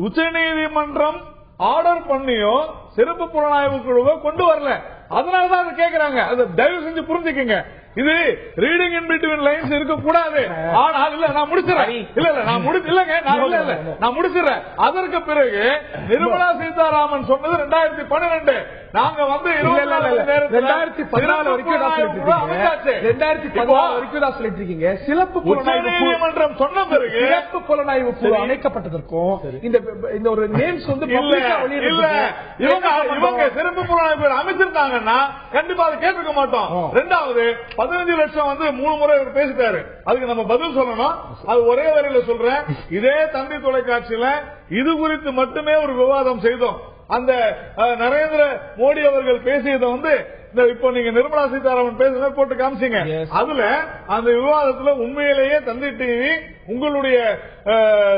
உச்ச நீதிமன்றம் ஆர்டர் பண்ணியும் சிறப்பு புலனாய்வு குழுவை கொண்டு வரல. அதனாலதான் அதை கேட்கிறாங்க. அதை தயவு செஞ்சு புரிஞ்சுக்கங்க. இது ரீடிங் இன் பிட்வீன் லைன்ஸ் இருக்க கூடாது. ஆனால் இல்ல நான் முடிச்சிடறேன். நான் முடிச்சிடறேன். அதற்கு பிறகு நிர்மலா சீதாராமன் சொன்னது 2012. நாங்க வந்து 2014 வரைக்கும் தான் சொல்லிட்டு இருக்கீங்க. சிறப்பு நீதிமன்றம் சொன்ன பிறகு சிறப்பு புலனாய்வு குழு அமைக்கப்பட்டதற்கும் இந்த ஒரு நேம்ஸ் வந்து இவங்க சிறப்பு புலனாய்வு அமைச்சிருந்தாங்கன்னா கண்டிப்பா அதை கேட்டுக்க மாட்டோம். ரெண்டாவது 15 லட்சம் வந்து 3 முறை பேசிட்டாரு. அதுக்கு நம்ம பதில் சொல்லணும். அது ஒரே வரையில சொல்றேன். இதே தந்தி தொலைக்காட்சியில இது குறித்து மட்டுமே ஒரு விவாதம் செய்தோம். அந்த நரேந்திர மோடி அவர்கள் பேசியதை வந்து இப்போ நீங்க நிர்மலா சீதாராமன் பேசுறத போட்டு காமிச்சீங்க. அதுல அந்த விவாதத்துல உண்மையிலேயே தந்தி டிவி உங்களுடைய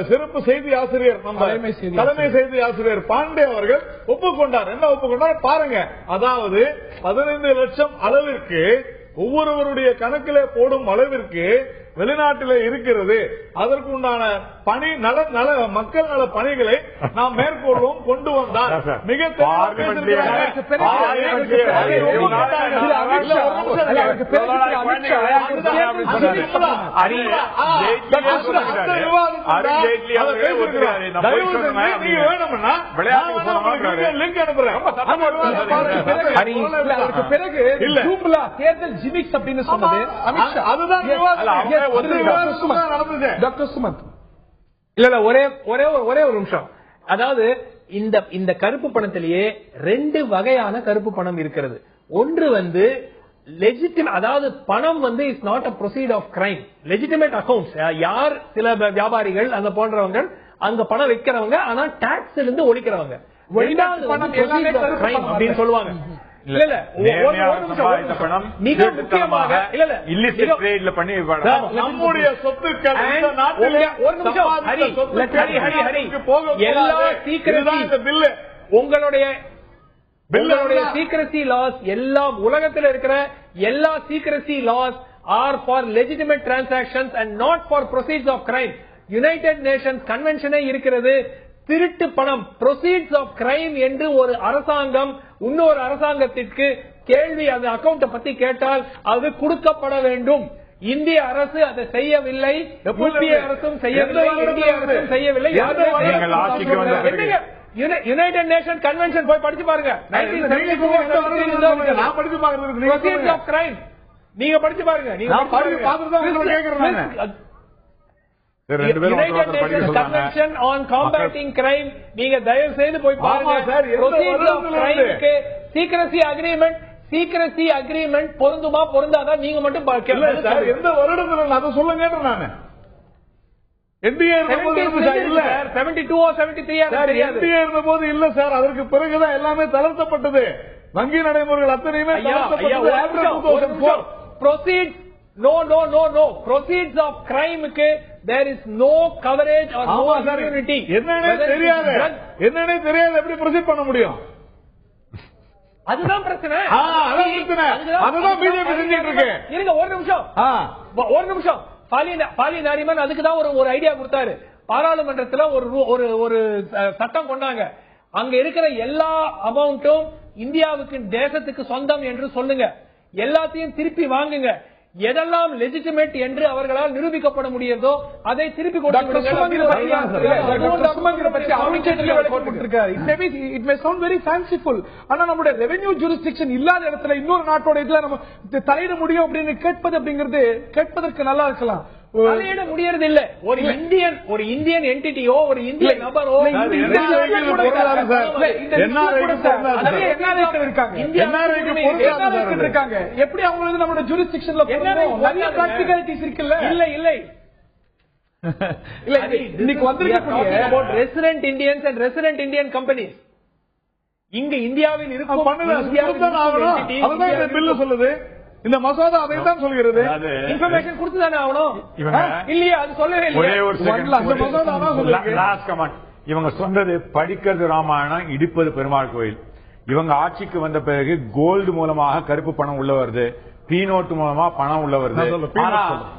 சிறப்பு செய்தி ஆசிரியர் தலைமை செய்தி ஆசிரியர் பாண்டே அவர்கள் ஒப்புக்கொண்டார். என்ன ஒப்புக்கொண்டார் பாருங்க. அதாவது 15 லட்சம் அளவிற்கு ஒவ்வொருவருடைய கணக்கிலே போடும் அளவிற்கு வெளிநாட்டில் இருக்கிறது. அதற்கு உண்டான பணி மக்கள் நல பணிகளை நாம் மேற்கொள்வோம் கொண்டு வந்தார். மிக லிங்க் அனுப்புறேன். பிறகு தேர்தல் ஜிமிக்ஸ் அப்படின்னு சொன்னது அமித்ஷா. அதுதான் டாக்டர் சுமந்த் இல்ல ஒரே ஒரு நிமிஷம். அதாவது இந்த கருப்பு பணத்திலேயே 2 வகையான கருப்பு பணம் இருக்கிறது. ஒன்று வந்து லெஜிட்டிமேட், அதாவது பணம் வந்து is not a proceed of crime. Legitimate accounts, யார் சில வியாபாரிகள் அந்த போன்றவங்க அங்க பணம் வைக்கிறவங்க, ஆனா டாக்ஸ் இருந்து ஒழிக்கிறவங்க. அப்படின்னு சொல்லுவாங்க. மிக முக்கியமாக நம்முடைய சொத்துக்கள் உங்களுடைய சீக்ரெசி லாஸ் எல்லாம் உலகத்தில் இருக்கிற எல்லா secrecy laws are for legitimate transactions and not for proceeds of crime. United Nations கன்வென்ஷனே இருக்கிறது. திருட்டு பணம் ப்ரொசீட்ஸ் ஆஃப் கிரைம் என்று ஒரு அரசாங்கம் இன்னொரு அரசாங்கத்திற்கு கேள்வி அந்த அக்கவுண்ட் பத்தி கேட்டால் அது கொடுக்கப்பட வேண்டும். இந்திய அரசு அதை செய்யவில்லை, யூபிஏ அரசும் செய்யவில்லை, இந்திய அரசும் செய்யவில்லை. யுனைடெட் நேஷன் கன்வென்ஷன் போய் படிச்சு பாருங்க. நீங்க படிச்சு பாருங்க. United Nations convention on combating crime நீங்க தயவு செய்து போய் பாருங்க. சீக்ரெசி அக்ரிமெண்ட் பொருந்துமா பொருந்தாதான் நீங்க மட்டும் எந்த வருடத்துல அதை சொல்லுங்க. நான் இருந்தபோது இல்ல சார். அதற்கு பிறகுதான் எல்லாமே தளர்த்தப்பட்டது. வங்கி நடைமுறைகள் அத்தனையுமே proceeds of crime க்கு there is no coverage or no immunity. என்னன்னே தெரியாது எப்படி ப்ரொசீட் பண்ண முடியும்? அதுதான் பிரச்சனை. அதுதான் பிஜேபி செஞ்சிட்டு இருக்கு. இருங்க ஒரு நிமிஷம். பாலி நாரிமன் அதுக்கு தான் ஒரு ஐடியா கொடுத்தாரு. பாராளுமன்றத்தில் ஒரு சட்டம் கொண்டாங்க. அங்க இருக்கிற எல்லா அமௌண்ட்டும் இந்தியாவுக்கு தேசத்துக்கு சொந்தம் என்று சொல்லுங்க. எல்லாத்தையும் திருப்பி வாங்குங்க. எதெல்லாம் லெஜிட்டிமேட் என்று அவர்களால் நிரூபிக்கப்பட முடியுதோ அதை திருப்பி நம்முடைய ரெவென்யூ ஜூரிஸ்டிக்ஷன் இல்லாத இடத்துல இன்னொரு நாட்டோட இதுல நம்ம தலையிட முடியும் அப்படின்னு கேட்பதற்கு நல்லா இருக்கலாம். தலையிட முடியறது இல்ல. ஒரு இந்தியன் என்டிட்டியோ ஒரு இந்திய நபரோ இருக்காங்க. எப்படி அவங்களுக்கு நம்மளோட ஜூரிஸ்டிக்ஷன்ல நிறைய பிராக்டிகாலிட்டிஸ் இருக்குல்ல? இல்லை இன்னைக்கு வந்திருக்கக்கூடிய resident Indians and resident Indian companies இங்க இந்தியாவில் இருக்கும் சொல்லுது. இந்த மசோதா அதை தான் சொல்கிறது. இன்ஃபர்மேஷன் கொடுத்துதானே ஆகணும். இல்லையா? அது சொல்லவே இல்லை. இவங்க சொன்னது படிக்கிறது ராமாயணம், இடிப்பது பெருமாள் கோயில். இவங்க ஆட்சிக்கு வந்த பிறகு கோல்டு மூலமாக கருப்பு பணம் உள்ள வருது, பீனோட்டு மூலமா பணம் உள்ள வருது.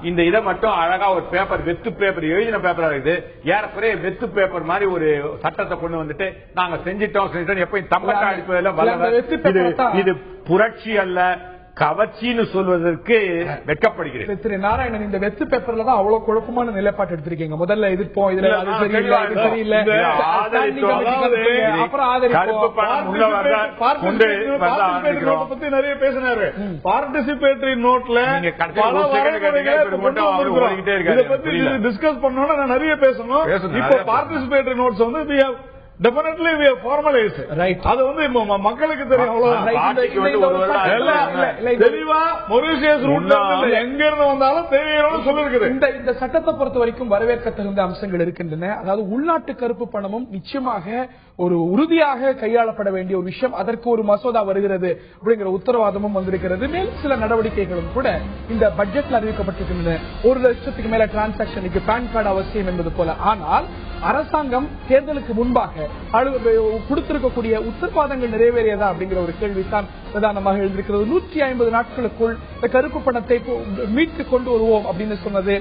இந்த இதை மட்டும் அழகா ஒரு பேப்பர், வெத்து பேப்பர், எழுதின பேப்பரா இருக்குது. ஏறக்குறைய வெத்து பேப்பர் மாதிரி ஒரு சட்டத்தை கொண்டு வந்துட்டு நாங்க செஞ்சிட்டோம் எப்பயும் தம்பட்டா அடிப்பதில் இது புரட்சி அல்ல, கவர்ச்சின்னு சொல்வதற்கு வெட்கப்படுகிறேன். திரு நாராயணன், இந்த வெத்து பேப்பர்ல தான் அவ்வளவு குழப்பமான நிலைப்பாட்டு எடுத்திருக்கீங்க. முதல்ல எதிர்ப்போம், இதுல அது சரியில்லை, இது சரியில்லை, அப்புறம் பத்தி நிறைய பேசினாரு. பார்ட்டிசிபேட்டரி நோட்ல டிஸ்கஸ் பண்ணோம்னா நான் நிறைய பேசணும். இப்ப பார்ட்டிசிபேட்டரி நோட்ஸ் வந்து definitely we have formalized. Right. அது வந்து மக்களுக்கு தெரியும். தெளிவா மொரிஷியஸ் ரூட்ல எங்க இருந்து வந்தாலும் தெரியணும்னு சொல்லிருக்குது. இந்த சட்டத்தை பொறுத்த வரைக்கும் வரவேற்க தகுந்த அம்சங்கள் இருக்கின்றன. அதாவது உள்நாட்டு கருப்பு பணமும் நிச்சயமாக ஒரு உறுதியாக கையாளப்பட வேண்டிய ஒரு விஷயம். அதற்கு ஒரு மசோதா வருகிறது அப்படிங்கிற உத்தரவாதமும் வந்திருக்கிறது. மேலும் சில நடவடிக்கைகளும் கூட இந்த பட்ஜெட்ல அறிவிக்கப்பட்டிருக்கின்றன. 1 லட்சத்துக்கு மேல டிரான்சாக்சனுக்கு பேன் கார்டு அவசியம் என்பது போல. ஆனால் அரசாங்கம் தேர்தலுக்கு முன்பாக கொடுத்திருக்கக்கூடிய உத்தரவாதங்கள் நிறைவேறியதா அப்படிங்கிற ஒரு கேள்வித்தான் பிரதானமாக எழுந்திருக்கிறது. 150 நாட்களுக்குள் இந்த கருப்பு பணத்தை மீட்டு கொண்டு வருவோம் அப்படின்னு சொன்னது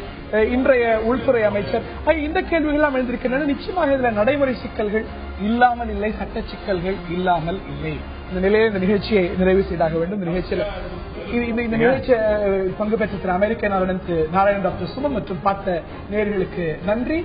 இன்றைய உள்துறை அமைச்சர். இந்த கேள்விகள் எல்லாம் எழுந்திருக்கின்றன. நிச்சயமாக இதுல நடைமுறை சிக்கல்கள் இல்லாமல் இல்லை, சட்ட சிக்கல்கள் இல்லாமல் இல்லை. இந்த நிலையில் இந்த நிகழ்ச்சியை நிறைவு செய்தாக வேண்டும். இந்த நிகழ்ச்சியை பங்கு பெற்ற திரு அமெரிக்க நாராயணன் டாக்டர் சுமன் மற்றும் பார்த்த நேயர்களுக்கு நன்றி.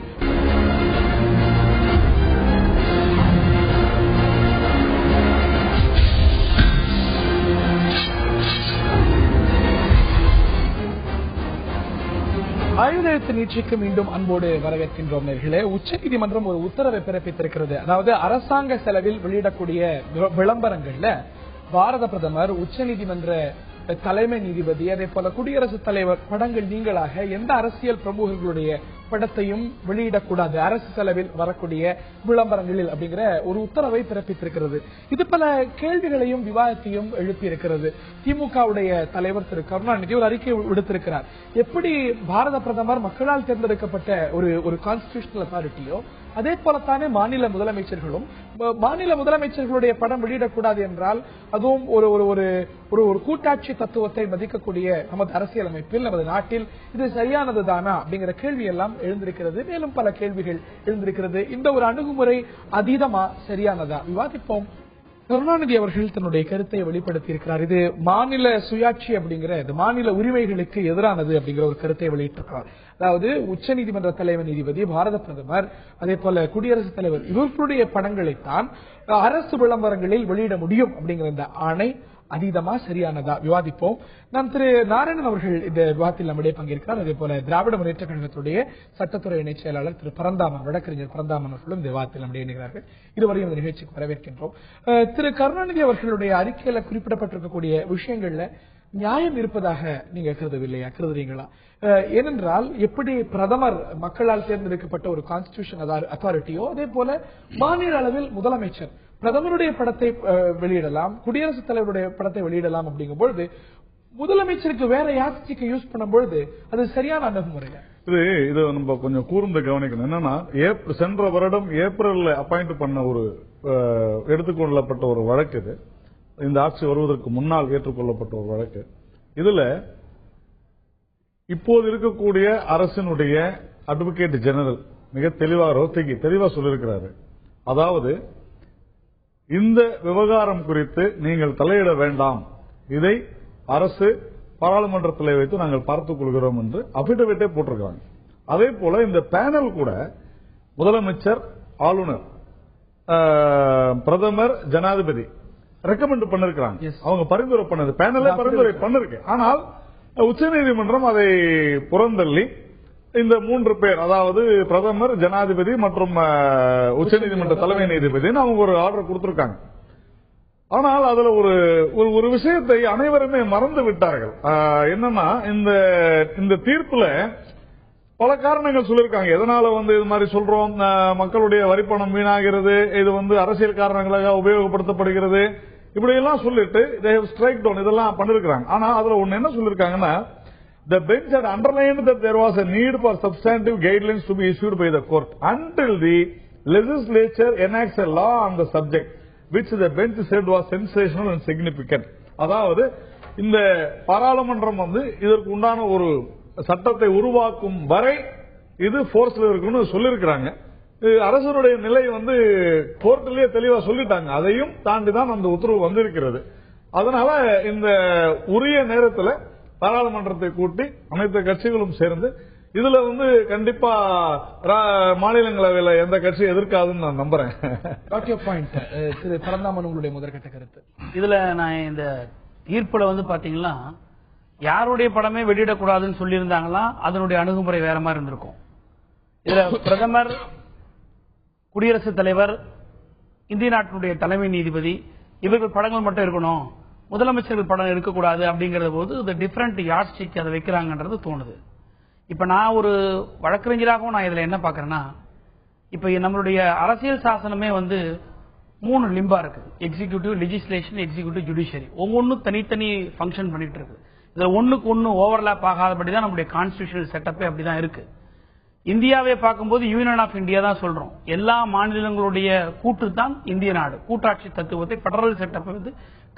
ஆயுத எழுத்து நீட்சிக்கு மீண்டும் அன்போடு வரவேற்கின்றோம் நேயர்களே. உச்சநீதிமன்றம் ஒரு உத்தரவை பிறப்பித்திருக்கிறது. அதாவது அரசாங்க செலவில் வெளியிடக்கூடிய விளம்பரங்கள்ல பாரத பிரதமர், உச்சநீதிமன்ற தலைமை நீதிபதி, அதே போல குடியரசுத் தலைவர் படங்கள் நீங்களாக எந்த அரசியல் பிரமுகர்களுடைய படத்தையும் வெளியிடக்கூடாது அரசு செலவில் வரக்கூடிய விளம்பரங்களில் அப்படிங்கிற ஒரு உத்தரவை பிறப்பித்திருக்கிறது. இது பல கேள்விகளையும் விவாதத்தையும் எழுப்பியிருக்கிறது. திமுகவுடைய தலைவர் திரு கருணாநிதி ஒரு அறிக்கை விடுத்திருக்கிறார். எப்படி பாரத பிரதமர் மக்களால் தேர்ந்தெடுக்கப்பட்ட ஒரு கான்ஸ்டிடியூஷனல் அத்தாரிட்டியோ அதே போலத்தானே மாநில முதலமைச்சர்களும், மாநில முதலமைச்சர்களுடைய படம் வெளியிடக்கூடாது என்றால் அதுவும் ஒரு கூட்டாட்சி தத்துவத்தை மதிக்கக்கூடிய நமது அரசியலமைப்பில், நமது நாட்டில் இது சரியானதுதானா அப்படிங்கிற கேள்வி எல்லாம் எழுந்திருக்கிறது. மேலும் பல கேள்விகள் எழுந்திருக்கிறது. இந்த ஒரு அணுகுமுறை அதீதமா, சரியானதா? விவாதிப்போம். கருணாநிதி அவர்கள் தன்னுடைய கருத்தை வெளிப்படுத்தி இருக்கிறார். இது மாநில சுயாட்சி அப்படிங்கிற மாநில உரிமைகளுக்கு எதிரானது அப்படிங்கிற ஒரு கருத்தை வெளியிட்டிருக்கிறார். அதாவது உச்சநீதிமன்ற தலைமை நீதிபதி, பாரத பிரதமர், அதே போல குடியரசுத் தலைவர் இவர்களுடைய படங்களைத்தான் அரசு விளம்பரங்களில் வெளியிட முடியும் அப்படிங்கிற இந்த ஆணை அதீதமா, சரியானதா? விவாதிப்போம். நான் திரு நாராயணன் அவர்கள் இந்த விவாதத்தில் நம்மிடையே பங்கேற்கிறார். அதே போல திராவிட முன்னேற்ற கழகத்துடைய சட்டத்துறை இணைச் செயலாளர் திரு பரந்தாமன், வழக்கறிஞர் பரந்தாமன் அவர்களும் இந்த விவாதத்தில் நம்மிடையே இணைகிறார்கள். இருவரையும் இந்த நிகழ்ச்சிக்கு வரவேற்கின்றோம். திரு கருணாநிதி அவர்களுடைய அறிக்கையில குறிப்பிடப்பட்டிருக்கக்கூடிய விஷயங்கள்ல நியாயம் இருப்பதாக நீங்க கருதுறீங்களா? ஏனென்றால் எப்படி பிரதமர் மக்களால் தேர்ந்தெடுக்கப்பட்ட ஒரு கான்ஸ்டிடியூஷன் அத்தாரிட்டியோ அதே போல மாநில அளவில் முதலமைச்சர் பிரதமருடைய படத்தை வெளியிடலாம், குடியரசுத் தலைவருடைய படத்தை வெளியிடலாம் அப்படிங்கும் பொழுது முதலமைச்சருக்கு வேற யாஸ்டிக்கை யூஸ் பண்ணும் பொழுது அது சரியான அணுகுமுறையா? இது நம்ம கொஞ்சம் கூர்ந்து கவனிக்கணும். என்னன்னா, சென்ற வருடம் ஏப்ரல் அப்பாயிண்ட் பண்ண ஒரு எடுத்துக்கொள்ளப்பட்ட ஒரு வழக்கு இது. இந்த ஆட்சி வருவதற்கு முன்னால் ஏற்றுக்கொள்ளப்பட்ட ஒரு வழக்கு. இதுல இப்போது இருக்கக்கூடிய அரசினுடைய அட்வொகேட் ஜெனரல் மிக தெளிவா சொல்லியிருக்கிறாரு. அதாவது இந்த விவகாரம் குறித்து நீங்கள் தலையிட வேண்டாம், இதை அரசு பாராளுமன்றத்தில் வைத்து நாங்கள் பார்த்துக் கொள்கிறோம் என்று அபிடவிட்டே போட்டிருக்காங்க. அதே போல இந்த பேனல் கூட முதலமைச்சர், ஆளுநர், பிரதமர், ஜனாதிபதி ரெக்கமெண்ட் பண்ணிருக்காங்க. அவங்க பரிந்துரை பண்ணது, பேனலே பரிந்துரை பண்ணிருக்கு. ஆனால் உச்சநீதிமன்றம் அதை புறந்தள்ளி இந்த 3 பேர், அதாவது பிரதமர், ஜனாதிபதி மற்றும் உச்சநீதிமன்ற தலைமை நீதிபதி அவங்க ஒரு ஆர்டர் கொடுத்திருக்காங்க. ஆனால் அதுல ஒரு விஷயத்தை அனைவருமே மறந்து விட்டார்கள். என்னன்னா, இந்த தீர்ப்புல பல காரணங்கள் சொல்லிருக்காங்க. எதனால இது மாதிரி சொல்றோம், மக்களுடைய வரிப்பணம் வீணாகிறது, இது அரசியல் காரணங்களாக உபயோகப்படுத்தப்படுகிறது, இப்படி எல்லாம் சொல்லிட்டு ஸ்ட்ரைக் டவுன் இதெல்லாம் பண்ணிருக்காங்க. ஆனா அதுல ஒன்னு என்ன சொல்லிருக்காங்கன்னா, the bench had underlined that there was a need for substantive guidelines to be issued by the court until the legislature enacts a law on the subject, which the bench said was sensational and significant. அதாவது இந்த பாராளுமன்றம் இதற்கு உண்டான ஒரு சட்டத்தை உருவாக்கும் வரை இது போர்ஸ்ல இருக்குன்னு சொல்லிருக்காங்க. அரசனுடைய நிலை கோர்ட்டிலேயே தெளிவா சொல்லிட்டாங்க. அதையும் தாண்டிதான் அந்த உத்தரவு வந்திருக்கிறது. அதனால இந்த உரிய நேரத்தில் பாராளுமன்றத்தை கூட்டி அனைத்து கட்சிகளும் சேர்ந்து இதுல கண்டிப்பா மாநிலங்களவையில் எந்த கட்சி எதிர்க்காதுன்னு நான் நம்புறேன். திரு பரந்தாமன், உங்களுடைய முதற்கட்ட கருத்து இதுல? நான் இந்த தீர்ப்புல பாத்தீங்கன்னா யாருடைய படமே வெளியிடக்கூடாதுன்னு சொல்லியிருந்தாங்களா, அதனுடைய அணுகுமுறை வேற மாதிரி இருந்திருக்கும். இதுல பிரதமர், குடியரசுத் தலைவர், இந்திய நாட்டினுடைய தலைமை நீதிபதி இவர்கள் படங்கள் மட்டும் இருக்கணும், முதலமைச்சர்கள் படம் இருக்கக்கூடாது அப்படிங்கறது போது இந்த டிஃபரெண்ட் யாட்ஸ்டிக் அதை வைக்கிறாங்கன்றது தோணுது. இப்ப நான் ஒரு வழக்கறிஞராகவும் நான் இதுல என்ன பாக்குறேன்னா, இப்ப நம்மளுடைய அரசியல் சாசனமே 3 லிம்பா இருக்கு. Executive, legislation, executive, judiciary. ஒவ்வொன்றும் தனித்தனி ஃபங்க்ஷன் பண்ணிட்டு இருக்கு. இதுல ஒண்ணுக்கு ஒண்ணு ஓவர்லாப் ஆகாதபடிதான் நம்முடைய கான்ஸ்டிடியூஷனல் செட்டப்பே அப்படிதான் இருக்கு. இந்தியாவை பார்க்கும்போது யூனியன் ஆஃப் இந்தியா தான் சொல்றோம். எல்லா மாநிலங்களுடைய கூட்டு தான் இந்திய நாடு. கூட்டாட்சி தத்துவத்தை பெடரல் செட்டப்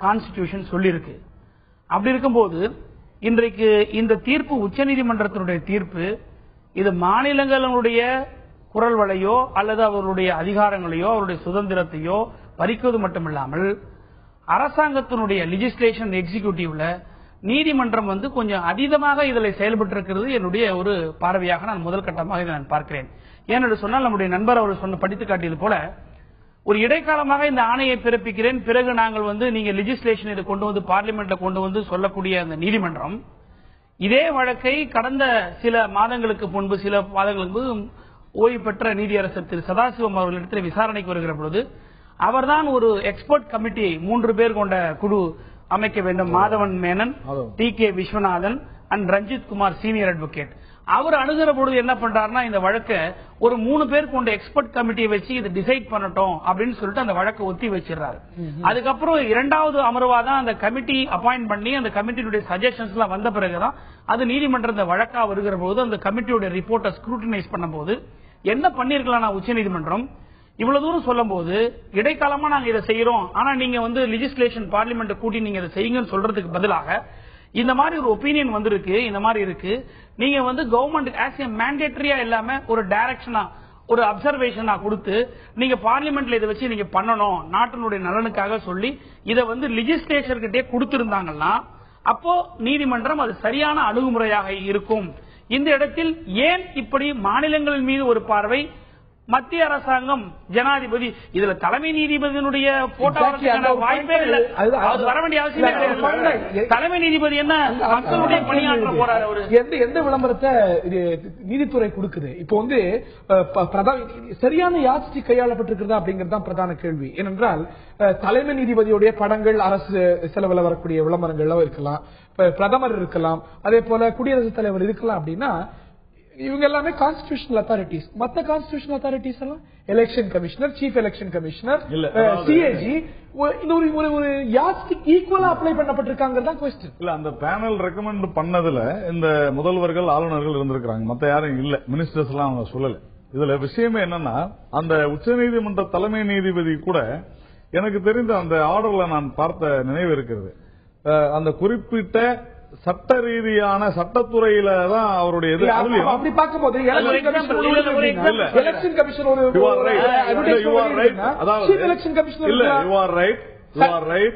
கான்ஸ்டிடியூஷன் சொல்லியிருக்கு. அப்படி இருக்கும்போது இன்றைக்கு இந்த தீர்ப்பு, உச்சநீதிமன்றத்தினுடைய தீர்ப்பு, இது மாநிலங்களுடைய குரல் வலையோ அல்லது அவருடைய அதிகாரங்களையோ அவருடைய சுதந்திரத்தையோ பறிக்குவது மட்டுமில்லாமல் அரசாங்கத்தினுடைய லெஜிஸ்லேஷன், எக்ஸிகியூட்டிவ்ல நீதிமன்றம் கொஞ்சம் அதீதமாக இதில் செயல்பட்டு இருக்கிறது என்னுடைய ஒரு பார்வையாக நான் முதல் கட்டமாக இதை நான் பார்க்கிறேன். ஏனென்று சொன்னால், நம்முடைய நண்பர் அவர் படித்து காட்டியது போல ஒரு இடைக்காலமாக இந்த ஆணையை பிறப்பிக்கிறேன், பிறகு நாங்கள் நீங்க லெஜிஸ்லேஷன் இதை கொண்டு பார்லிமெண்ட்ல கொண்டு சொல்லக்கூடிய அந்த நீதிமன்றம் இதே வழக்கை கடந்த சில மாதங்களுக்கு முன்பு ஓய்வு பெற்ற நீதியரசர் திரு சதாசிவம் அவர்களிடத்தில் விசாரணைக்கு வருகிற பொழுது அவர்தான் ஒரு எக்ஸ்பர்ட் கமிட்டி 3 பேர் கொண்ட குழு அமைக்க வேண்டும். Madhavan Menon, T K. Viswanathan and Ranjith Kumar senior advocate. அவர் அணுகிற பொழுது என்ன பண்றாருன்னா, இந்த வழக்கை ஒரு 3 பேர் கொண்ட எக்ஸ்பர்ட் கமிட்டியை வச்சு இது டிசைட் பண்ணட்டும் அப்படின்னு சொல்லிட்டு அந்த வழக்கை ஒத்தி வச்சிடறாரு. அதுக்கப்புறம் 2வது அமர்வாதான் அந்த கமிட்டி அப்பாயிண்ட் பண்ணி அந்த கமிட்டியுடைய சஜஷன்ஸ் எல்லாம் வந்த பிறகுதான் அது நீதிமன்ற வழக்கா வருகிற போது அந்த கமிட்டியோட ரிப்போர்ட்டை ஸ்க்ரூட்டனைஸ் பண்ணும்போது என்ன பண்ணிருக்கலாம் உச்சநீதிமன்றம் இவ்வளவு தூரம் சொல்லும் போது, இடைக்காலமா நாங்க இதை செய்யறோம், ஆனா நீங்க லெஜிஸ்லேஷன் பார்லிமெண்ட் கூட்டி நீங்க இதை செய்யுங்கன்னு சொல்றதுக்கு பதிலாக இந்த மாதிரி ஒரு ஒப்பீனியன் வந்திருக்கு, இந்த மாதிரி இருக்கு, நீங்க கவர்மெண்ட் ஆஸ் ஏ மேண்டேட்டரியா இல்லாம ஒரு டைரக்ஷனா, ஒரு அப்சர்வேஷனா கொடுத்து நீங்க பார்லிமெண்ட்ல இதை வச்சு நீங்க பண்ணணும் நாட்டினுடைய நலனுக்காக சொல்லி இதை லெஜிஸ்லேச்சர் கிட்டே கொடுத்திருந்தாங்கன்னா அப்போ நீதிமன்றம் அது சரியான அணுகுமுறையாக இருக்கும். இந்த இடத்தில் ஏன் இப்படி மாநிலங்களின் மீது ஒரு பார்வை, மத்திய அரசாங்கம், ஜனாதிபதி, இதுல தலைமை நீதிபதியினுடைய போட்டோ வாய்ப்பே இல்லை, அது வர வேண்டிய அவசியம் கிடையாது. தலைமை நீதிபதி என்ன மக்களுடைய பணியாற்ற போறாரு அவரு? எந்த விளம்பரத்தை நீதித்துறை கொடுக்குது? இப்போ சரியான யாட்சி கையாளப்பட்டிருக்கிறதா அப்படிங்கிறது தான் பிரதான கேள்வி. ஏனென்றால் தலைமை நீதிபதியுடைய படங்கள் அரசு செலவில் வரக்கூடிய விளம்பரங்கள்லாம் இருக்கலாம், பிரதமர் இருக்கலாம், அதே போல குடியரசுத் தலைவர் இருக்கலாம். அப்படின்னா இவங்க எல்லாமே கான்ஸ்டிடியூஷனல் அத்தாரிட்டிஸ். மத்த கான்ஸ்டிடியூஷனல் அத்தாரிட்டிஸ் எல்லாம் election commissioner, chief election commissioner, CAG, ஒரு யாஸ்டிக் ஈக்குவலா அப்ளை பண்ணப்பட்டிருக்காங்க क्वेश्चन. இல்ல, அந்த பேனல் ரெக்கமெண்ட் பண்ணதுல இந்த முதல்வர்கள், ஆளுநர்கள் இருந்திருக்காங்க, மத்த யாரும் இல்ல, மினிஸ்டர்ஸ் எல்லாம் அவங்க சொல்லல. இதுல விஷயமே என்னன்னா, அந்த உச்சநீதிமன்ற தலைமை நீதிபதி கூட எனக்கு தெரிந்த அந்த ஆர்டர்ல நான் பார்த்த நினைவு இருக்கிறது. அந்த குறிப்பிட்ட சட்ட ரீதியான சட்டத்துறையில தான் அவருடைய அப்படி பார்க்கும்போது எலெக்ஷன் கமிஷன் ஒரு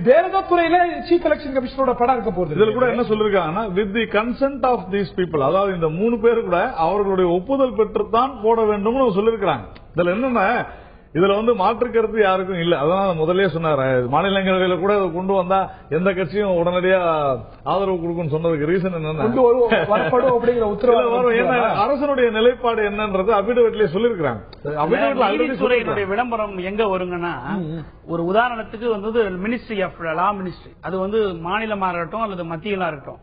வேற ஏதோ துறையில சீஃப் எலெக்ஷன் கமிஷனரோட படம் இருக்க போகுது. இதுல கூட என்ன சொல்லிருக்காங்கன்னா, with the consent of these people, அதாவது இந்த 3 பேர் கூட அவர்களுடைய ஒப்புதல் பெற்றுத்தான் போட வேண்டும் சொல்லிருக்காங்க. இதுல என்னன்னா, இதுல மாற்று கருத்து யாருக்கும் இல்ல. அதான் முதலே சொன்னாரு, மாநிலங்களவையில கூட கொண்டு வந்தா எந்த கட்சியும் உடனடியா ஆதரவு கொடுக்கும் சொன்னதுக்கு ரீசன் என்னன்னா, அரசனுடைய நிலைப்பாடு என்னன்றது அபிடவிட்லயே சொல்லிருக்காங்க. விளம்பரம் எங்க வருங்கன்னா, ஒரு உதாரணத்துக்கு மினிஸ்ட்ரி ஆஃப் லா மினிஸ்ட்ரி, அது மாநிலமா இருக்கட்டும் அல்லது மத்தியிலா இருக்கட்டும்,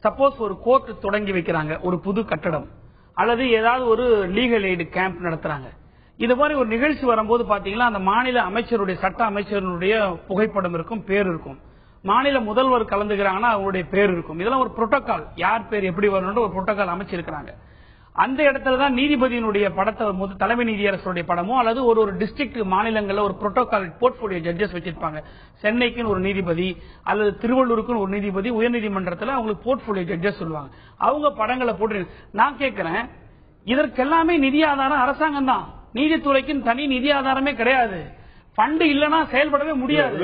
சப்போஸ் ஒரு கோர்ட் தொடங்கி வைக்கிறாங்க, ஒரு புது கட்டடம், அல்லது ஏதாவது ஒரு லீகல் எய்டு கேம்ப் நடத்துறாங்க. இது மாதிரி ஒரு நிகழ்ச்சி வரும்போது பாத்தீங்கன்னா, அந்த மாநில அமைச்சருடைய, சட்ட அமைச்சருடைய புகைப்படம் இருக்கும், பேர் இருக்கும். மாநில முதல்வர் கலந்துக்கிறாங்கன்னா அவங்களுடைய பேர் இருக்கும். இதெல்லாம் ஒரு புரோட்டோகால், யார் பேர் எப்படி வரணும் ஒரு புரோட்டோகால் அமைச்சிருக்கிறாங்க. அந்த இடத்துலதான் நீதிபதியினுடைய படத்தை, தலைமை நீதியரசருடைய படமோ அல்லது ஒரு டிஸ்ட்ரிக்ட் மாநிலங்கள்ல ஒரு புரோட்டோகால் போர்ட்போலியோ ஜட்ஜஸ் வச்சிருப்பாங்க. சென்னைக்குன்னு ஒரு நீதிபதி அல்லது திருவள்ளூருக்குன்னு ஒரு நீதிபதி, உயர்நீதிமன்றத்தில் அவங்களுக்கு போர்ட்போலியோ ஜட்ஜஸ் சொல்லுவாங்க. அவங்க படங்களை போட்டு, நான் கேட்கிறேன், இதற்கெல்லாமே நிதி ஆதாரம் அரசாங்கம் தான், நீதித்துறைக்கு தனி நிதி ஆதாரமே கிடையாது. ஃபண்ட் இல்லனா செயல்படவே முடியாது.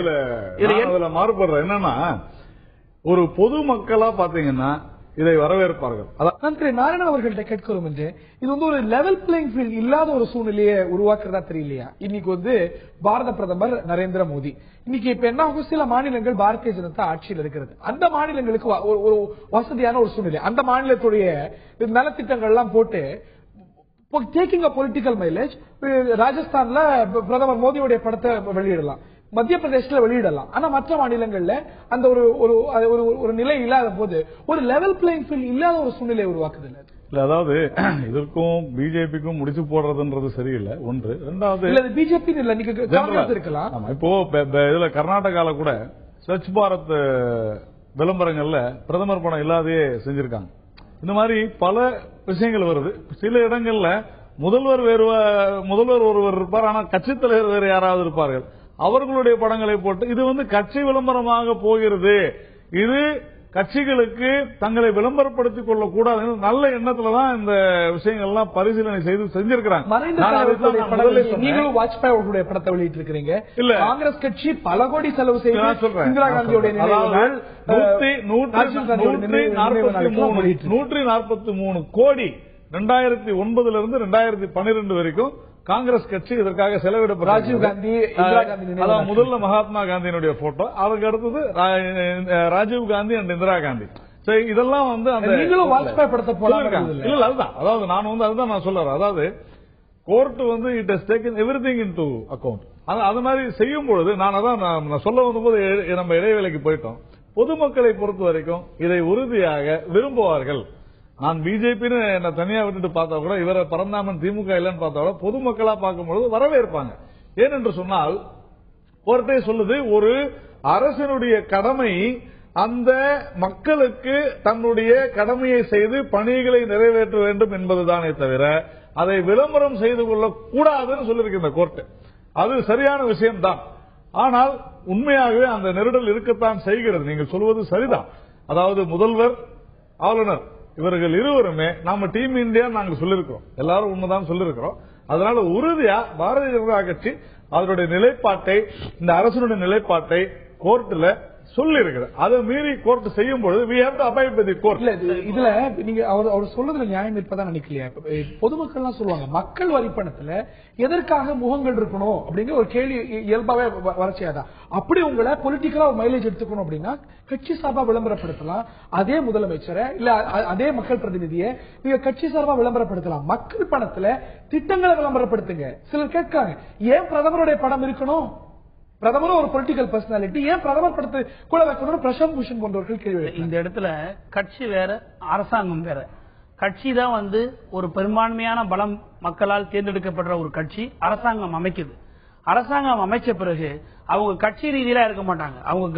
இதுல மாறுபடுற என்னன்னா, ஒரு பொது மக்களா பாத்தீங்கன்னா இதை வரவேற்பார்கள். நான் திரு நாராயணன் அவர்கள்ட்ட கேட்கிறோம் என்று இது ஒரு லெவல் பிளேயிங் ஃபீல்ட் இல்லாத ஒரு சூழ்நிலையை உருவாக்குறதா தெரியலையா? இன்னைக்கு பாரத பிரதமர் நரேந்திர மோடி இன்னைக்கு இப்ப என்ன ஆகும், சில மாநிலங்கள் பாரதிய ஜனதா ஆட்சியில் இருக்கிறது. அந்த மாநிலங்களுக்கு ஒரு வசதியான ஒரு சூழ்நிலை, அந்த மாநிலத்துடைய நலத்திட்டங்கள் எல்லாம் போட்டு டேக்கிங் அ பொலிட்டிக்கல் மைலேஜ். ராஜஸ்தான்ல பிரதமர் மோடியுடைய படத்தை வெளியிடலாம், மத்திய பிரதேசல வெளியிடலாம். ஆனா மற்ற மாநிலங்கள்ல அந்த ஒரு நிலை இல்லாத போது ஒரு லெவல் பிளேயிங் ஃபீல்ட் இல்லாத ஒரு சூழ்நிலை உருவாக்குது. இல்ல, அதாவது இதற்கும் பிஜேபிக்கும் முடிச்சு போடுறதுன்றது சரியில்லை. ஒன்று. ரெண்டாவது பிஜேபி இல்ல, நீங்க இருக்கலாம். இப்போ இதுல கர்நாடகால கூட ஸ்வச் பாரத் விளம்பரங்கள்ல பிரதமர் படம் இல்லாதே செஞ்சிருக்காங்க. இந்த மாதிரி பல விஷயங்கள் வருது. சில இடங்கள்ல முதல்வர் ஒருவர் இருப்பார், ஆனா கட்சித் தலைவர் வேறு யாராவது இருப்பார்கள். அவர்களுடைய படங்களை போட்டு இது கட்சி விளம்பரமாக போகிறது, இது கட்சிகளுக்கு தங்களை விளம்பரப்படுத்திக் கொள்ளக்கூடாது நல்ல எண்ணத்துலதான் இந்த விஷயங்கள்லாம் பரிசீலனை செய்து செஞ்சிருக்கிறாங்க. நீங்களும் வாஜ்பாய் அவர்களுடைய படத்தை வெளியிட்டு இருக்கிறீங்க. இல்ல, காங்கிரஸ் கட்சி பல கோடி செலவு செய்து இந்திரா காந்தியுடைய 143 கோடி 2009 இருந்து 2012 வரைக்கும் காங்கிரஸ் கட்சி இதற்காக செலவிடப்பட்ட ராஜீவ் காந்தி, இந்திரா காந்தி, முதல்ல மகாத்மா காந்தியினுடைய போட்டோ, அதுக்கு அடுத்தது ராஜீவ் காந்தி அண்ட் இந்திரா காந்தி. இதெல்லாம் நீங்களும் வாஜ்பாய் படத்தை போட்டிருக்காங்க. இல்ல, அதுதான். அதாவது நான் அதுதான் நான் சொல்றேன். அதாவது court it has taken everything into account. அது மாதிரி செய்யும் பொழுது நான் சொல்ல வந்தபோது நம்ம இடைவேளைக்கு போயிட்டோம். பொதுமக்களை பொறுத்த வரைக்கும் இதை உறுதியாக விரும்புவார்கள். நான் பிஜேபின்னு என்ன தனியா விட்டுட்டு பார்த்தா கூட, இவரை பரந்தாமன் திமுக இல்லன்னு பார்த்தா கூட பொதுமக்களா பார்க்கும்போது வரவேற்பாங்க. ஏனென்று சொன்னால் கோர்ட்டே சொல்லுது, ஒரு அரசனுடைய கடமை அந்த மக்களுக்கு தன்னுடைய கடமையை செய்து பணிகளை நிறைவேற்ற வேண்டும் என்பதுதானே தவிர அதை விளம்பரம் செய்து கொள்ள கூடாதுன்னு சொல்லியிருக்கின்ற கோர்ட். அது சரியான விஷயம்தான். ஆனால் உண்மையாகவே அந்த நெருடல் இருக்கத்தான் செய்கிறது. நீங்கள் சொல்வது சரிதான். அதாவது முதல்வர், ஆளுநர் இவர்கள் இருவருமே நாம டீம் இந்தியா நாங்க சொல்லிருக்கிறோம், எல்லாரும் உண்மைதான் சொல்லிருக்கிறோம். அதனால உறுதியா பாரதிய ஜனதா கட்சி அதனுடைய நிலைப்பாட்டை, இந்த அரசுடைய நிலைப்பாட்டை கோர்ட்ல சொல்லி இருக்கிறது. அதை மீறி கோர்ட் செய்யும் பொழுது we have to abide by the court. இதுல நீங்க அவர் சொல்றதுல நியாயம் இருப்பதா நினைக்கலையா? பொதுமக்கள் எல்லாம் சொல்லுவாங்க, மக்கள் வரி பணத்துல எதற்காக முகங்கள் இருக்கணும் அப்படிங்கிற ஒரு கேள்வி இயல்பாவே வளர்ச்சியாதான். அப்படி உங்களை பொலிட்டிக்கலா ஒரு மைலேஜ் எடுத்துக்கணும் அப்படின்னா கட்சி சார்பா விளம்பரப்படுத்தலாம். அதே முதலமைச்சரை இல்ல அதே மக்கள் பிரதிநிதியை நீங்க கட்சி சார்பா விளம்பரப்படுத்தலாம். மக்கள் பணத்துல திட்டங்களை விளம்பரப்படுத்துங்க. சிலர் கேட்காங்க, ஏன் பிரதமருடைய படம் இருக்கணும்? பிரதமரும் ஒரு பொலிட்டிக்கல் பர்சனாலிட்டி, ஏன் பிரதமர் படத்தை கூட வைக்கணும்? பிரசாந்த் பூஷன் போன்றவர்கள் கேள்வி. இந்த இடத்துல கட்சி வேற, அரசாங்கம் வேற. கட்சி தான் ஒரு பெரும்பான்மையான பலம் மக்களால் தேர்ந்தெடுக்கப்படுற ஒரு கட்சி அரசாங்கம் அமைக்குது. அரசாங்கம் அமைச்ச பிறகு அவங்க கட்சி ரீதியில இருக்க மாட்டாங்க. அவங்க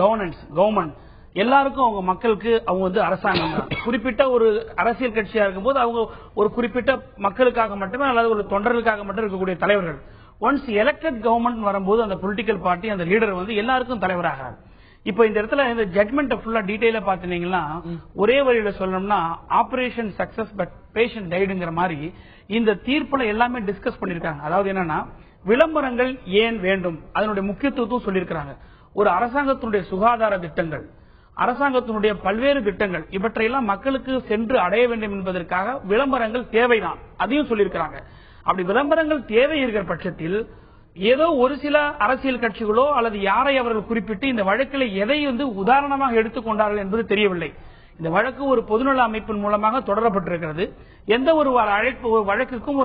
கவர்மெண்ட் எல்லாருக்கும், அவங்க மக்களுக்கு அவங்க அரசாங்கம் தான். குறிப்பிட்ட ஒரு அரசியல் கட்சியா இருக்கும்போது அவங்க ஒரு குறிப்பிட்ட மக்களுக்காக மட்டுமே அல்லது ஒரு தொண்டர்களுக்காக மட்டும் இருக்கக்கூடிய தலைவர்கள். ஒன்ஸ் எலெக்டட் கவர்மெண்ட் வரும்போது அந்த பொலிட்டிக்கல் பார்ட்டி, அந்த லீடர் எல்லாருக்கும் தலைவராகிறார். இப்ப இந்த இடத்துல இந்த ஜட்மெண்ட் ஃபுல்லா டீடைலா பாத்தீங்கன்னா ஒரே வழியில சொல்லணும்னா ஆபரேஷன் சக்சஸ் பட் பேஷண்ட் டைடுங்கிற மாதிரி இந்த தீர்ப்புல எல்லாமே டிஸ்கஸ் பண்ணிருக்காங்க. அதாவது என்னன்னா, விளம்பரங்கள் ஏன் வேண்டும், அதனுடைய முக்கியத்துவம் சொல்லியிருக்காங்க. ஒரு அரசாங்கத்தினுடைய சுகாதார திட்டங்கள், அரசாங்கத்தினுடைய பல்வேறு திட்டங்கள், இவற்றையெல்லாம் மக்களுக்கு சென்று அடைய வேண்டும் என்பதற்காக விளம்பரங்கள் தேவைதான், அதையும் சொல்லியிருக்கிறாங்க. அப்படி விளம்பரங்கள் தேவை இருக்கிற பட்சத்தில் ஏதோ ஒரு சில அரசியல் கட்சிகளோ அல்லது யாரை அவர்கள் குறிப்பிட்டு இந்த வழக்கில் எதை உதாரணமாக எடுத்துக்கொண்டார்கள் என்பது தெரியவில்லை. இந்த வழக்கு ஒரு பொதுநல அமைப்பின் மூலமாக தொடரப்பட்டிருக்கிறது. எந்த ஒரு வழக்குக்கும்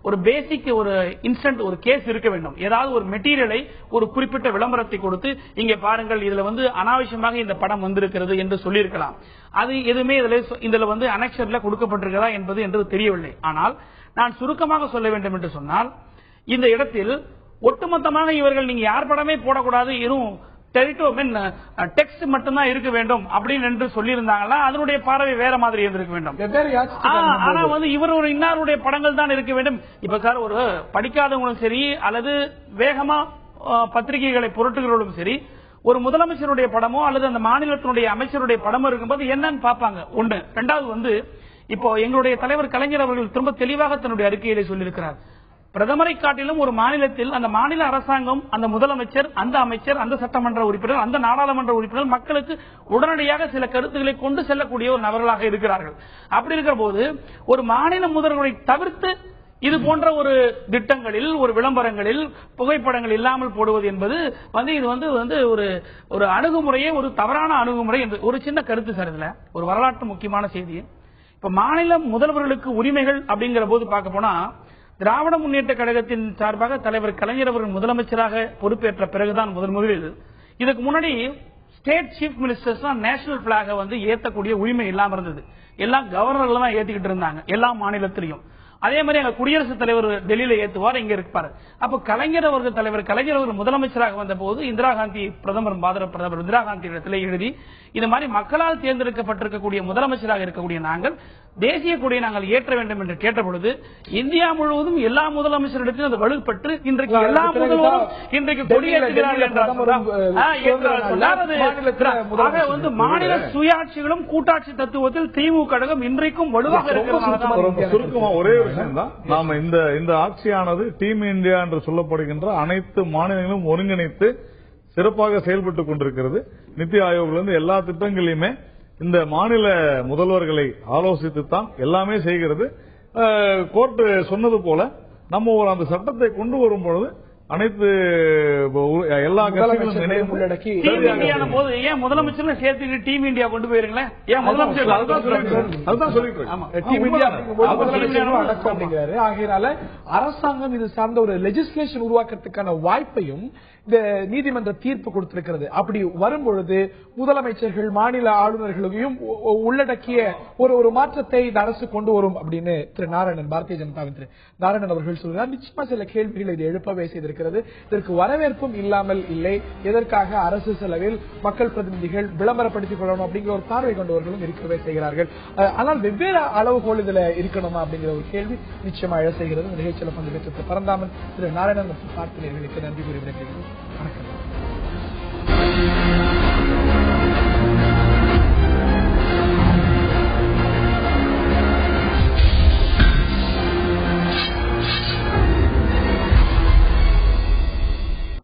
ஒரு பேசிக் ஒரு இன்ஸ்டன்ட் ஒரு கேஸ் இருக்க வேண்டும். ஏதாவது ஒரு மெட்டீரியலை, ஒரு குறிப்பிட்ட விளம்பரத்தை கொடுத்து இங்கே பாருங்கள், இதுல அனாவசியமாக இந்த படம் வந்திருக்கிறது என்று சொல்லியிருக்கலாம். அது எதுவுமே இதுல அனெக்சர்ல கொடுக்கப்பட்டிருக்கிறதா என்பது தெரியவில்லை. ஆனால் நான் சுருக்கமாக சொல்ல வேண்டும் என்று சொன்னால், இந்த இடத்தில் ஒட்டுமொத்தமாக இவர்கள் நீங்க யார் படமே போடக்கூடாது, டெக்ஸ்ட் மட்டும்தான் இருக்க வேண்டும் அப்படின்னு சொல்லியிருந்தாங்கன்னா அதனுடைய பார்வை வேற மாதிரி இருந்திருக்க வேண்டும். ஆனா இவர் ஒரு இன்னாருடைய படங்கள் தான் இருக்க வேண்டும். இப்ப சார், ஒரு படிக்காதவங்களும் சரி அல்லது வேகமா பத்திரிகைகளை புரட்டுகிறவர்களும் சரி, ஒரு முதலமைச்சருடைய படமோ அல்லது அந்த மாநிலத்தினுடைய அமைச்சருடைய படமோ இருக்கும்போது என்னன்னு பாப்பாங்க. ஒன்று. இரண்டாவது இப்போ எங்களுடைய தலைவர் கலைஞர் அவர்கள் திரும்ப தெளிவாக தன்னுடைய அறிக்கையிலே சொல்லியிருக்கிறார், பிரதமரை காட்டிலும் ஒரு மாநிலத்தில் அந்த மாநில அரசாங்கம், அந்த முதலமைச்சர், அந்த அமைச்சர், அந்த சட்டமன்ற உறுப்பினர், அந்த நாடாளுமன்ற உறுப்பினர் மக்களுக்கு உடனடியாக சில கருத்துக்களை கொண்டு செல்லக்கூடிய ஒரு நபர்களாக இருக்கிறார்கள். அப்படி இருக்கிற போது ஒரு மாநில முதல்வரை தவிர்த்து இது போன்ற ஒரு திட்டங்களில், ஒரு விளம்பரங்களில் புகைப்படங்கள் இல்லாமல் போடுவது என்பது இது ஒரு அணுகுமுறையே ஒரு தவறான அணுகுமுறை என்று ஒரு சின்ன கருத்து சார். இதுல ஒரு வரலாற்று முக்கியமான செய்தி, இப்ப மாநில முதல்வர்களுக்கு உரிமைகள் அப்படிங்கிற போது பார்க்க போனா, திராவிட முன்னேற்ற கழகத்தின் சார்பாக தலைவர் கலைஞர் அவர்கள் முதலமைச்சராக பொறுப்பேற்ற பிறகுதான் முதலில், இதுக்கு முன்னாடி ஸ்டேட் சீஃப் மினிஸ்டர்ஸ் நேஷனல் பிளாக ஏற்றக்கூடிய உரிமை இல்லாம இருந்தது. எல்லாம் கவர்னர்கள் தான் ஏத்திக்கிட்டு இருந்தாங்க எல்லா மாநிலத்திலையும். அதே மாதிரி எங்க குடியரசுத் தலைவர் டெல்லியில ஏத்துவார், இங்க இருப்பாரு. அப்ப கலைஞர் அவர்கள் முதலமைச்சராக வந்த போது இந்திரா காந்தி பிரதமர் இந்திரா காந்தி இடத்துல எழுதி, இந்த மாதிரி மக்களால் தேர்ந்தெடுக்கப்பட்டிருக்கக்கூடிய முதலமைச்சராக இருக்கக்கூடிய நாங்கள் தேசிய கொடியை நாங்கள் ஏற்ற வேண்டும் என்று கேட்ட பொழுது இந்தியா முழுவதும் எல்லா முதலமைச்சரிடத்திலும் அது வலுப்பட்டு இன்றைக்கு எல்லா முதல்வரும் இன்றைக்கு கொடியேற்றுகிறார்கள். மாநில சுயாட்சிகளும் கூட்டாட்சி தத்துவத்தில் திமுக கழகம் இன்றைக்கும் வலுவாக இருக்கிறது. சுருக்கமா ஒரே விஷயம் தான், நாம இந்த ஆட்சியானது டீம் இந்தியா என்று சொல்லப்படுகின்ற அனைத்து மாநிலங்களும் ஒருங்கிணைத்து சிறப்பாக செயல்பட்டுக் கொண்டிருக்கிறது. நித்தி ஆயோக்ல எல்லா திட்டங்களையுமே இந்த மாநில முதல்வர்களை ஆலோசித்துத்தான் எல்லாமே செய்கிறது. கோர்ட் சொன்னது போல நம்ம அந்த சட்டத்தை கொண்டு வரும் பொழுது அனைத்து எல்லா கட்சிகளும் இணைந்து உள்ளடக்கி போது ஏன் முதலமைச்சர் சேர்த்து டீம் இந்தியா கொண்டு போயிருங்களேன், ஏன் முதலமைச்சர் அதுதான் சொல்லிட்டு ஆகையினால அரசாங்கம் இது சார்ந்த ஒரு லெஜிஸ்லேஷன் உருவாக்கத்துக்கான வாய்ப்பையும் இந்த நீதிமன்ற தீர்ப்பு கொடுத்திருக்கிறது. அப்படி வரும்பொழுது முதலமைச்சர்கள், மாநில ஆளுநர்களையும் உள்ளடக்கிய ஒரு மாற்றத்தை இந்த அரசு கொண்டு வரும் அப்படின்னு திரு நாராயணன், பாரதிய ஜனதாவின் திரு நாராயணன் அவர்கள் சொல்கிறார். நிச்சயமா சில கேள்விகளை இது எழுப்பவே செய்திருக்கிறது. இதற்கு வரவேற்பும் இல்லாமல் இல்லை. எதற்காக அரசு செலவில் மக்கள் பிரதிநிதிகள் விளம்பரப்படுத்திக் கொள்ளணும் அப்படிங்கிற ஒரு பார்வை கொண்டவர்களும் இருக்கவே செய்கிறார்கள். ஆனால் வெவ்வேறு அளவுகோல் இதுல இருக்கணுமா அப்படிங்கிற ஒரு கேள்வி நிச்சயமா எழ செய்கிறது. நிகழ்ச்சியில் பங்கேற்ற பரந்தாமன், திரு நாராயணன் மற்றும் பார்த்தினர்களுக்கு நன்றி கூறி விடைபெறுகிறேன். வணக்கம்.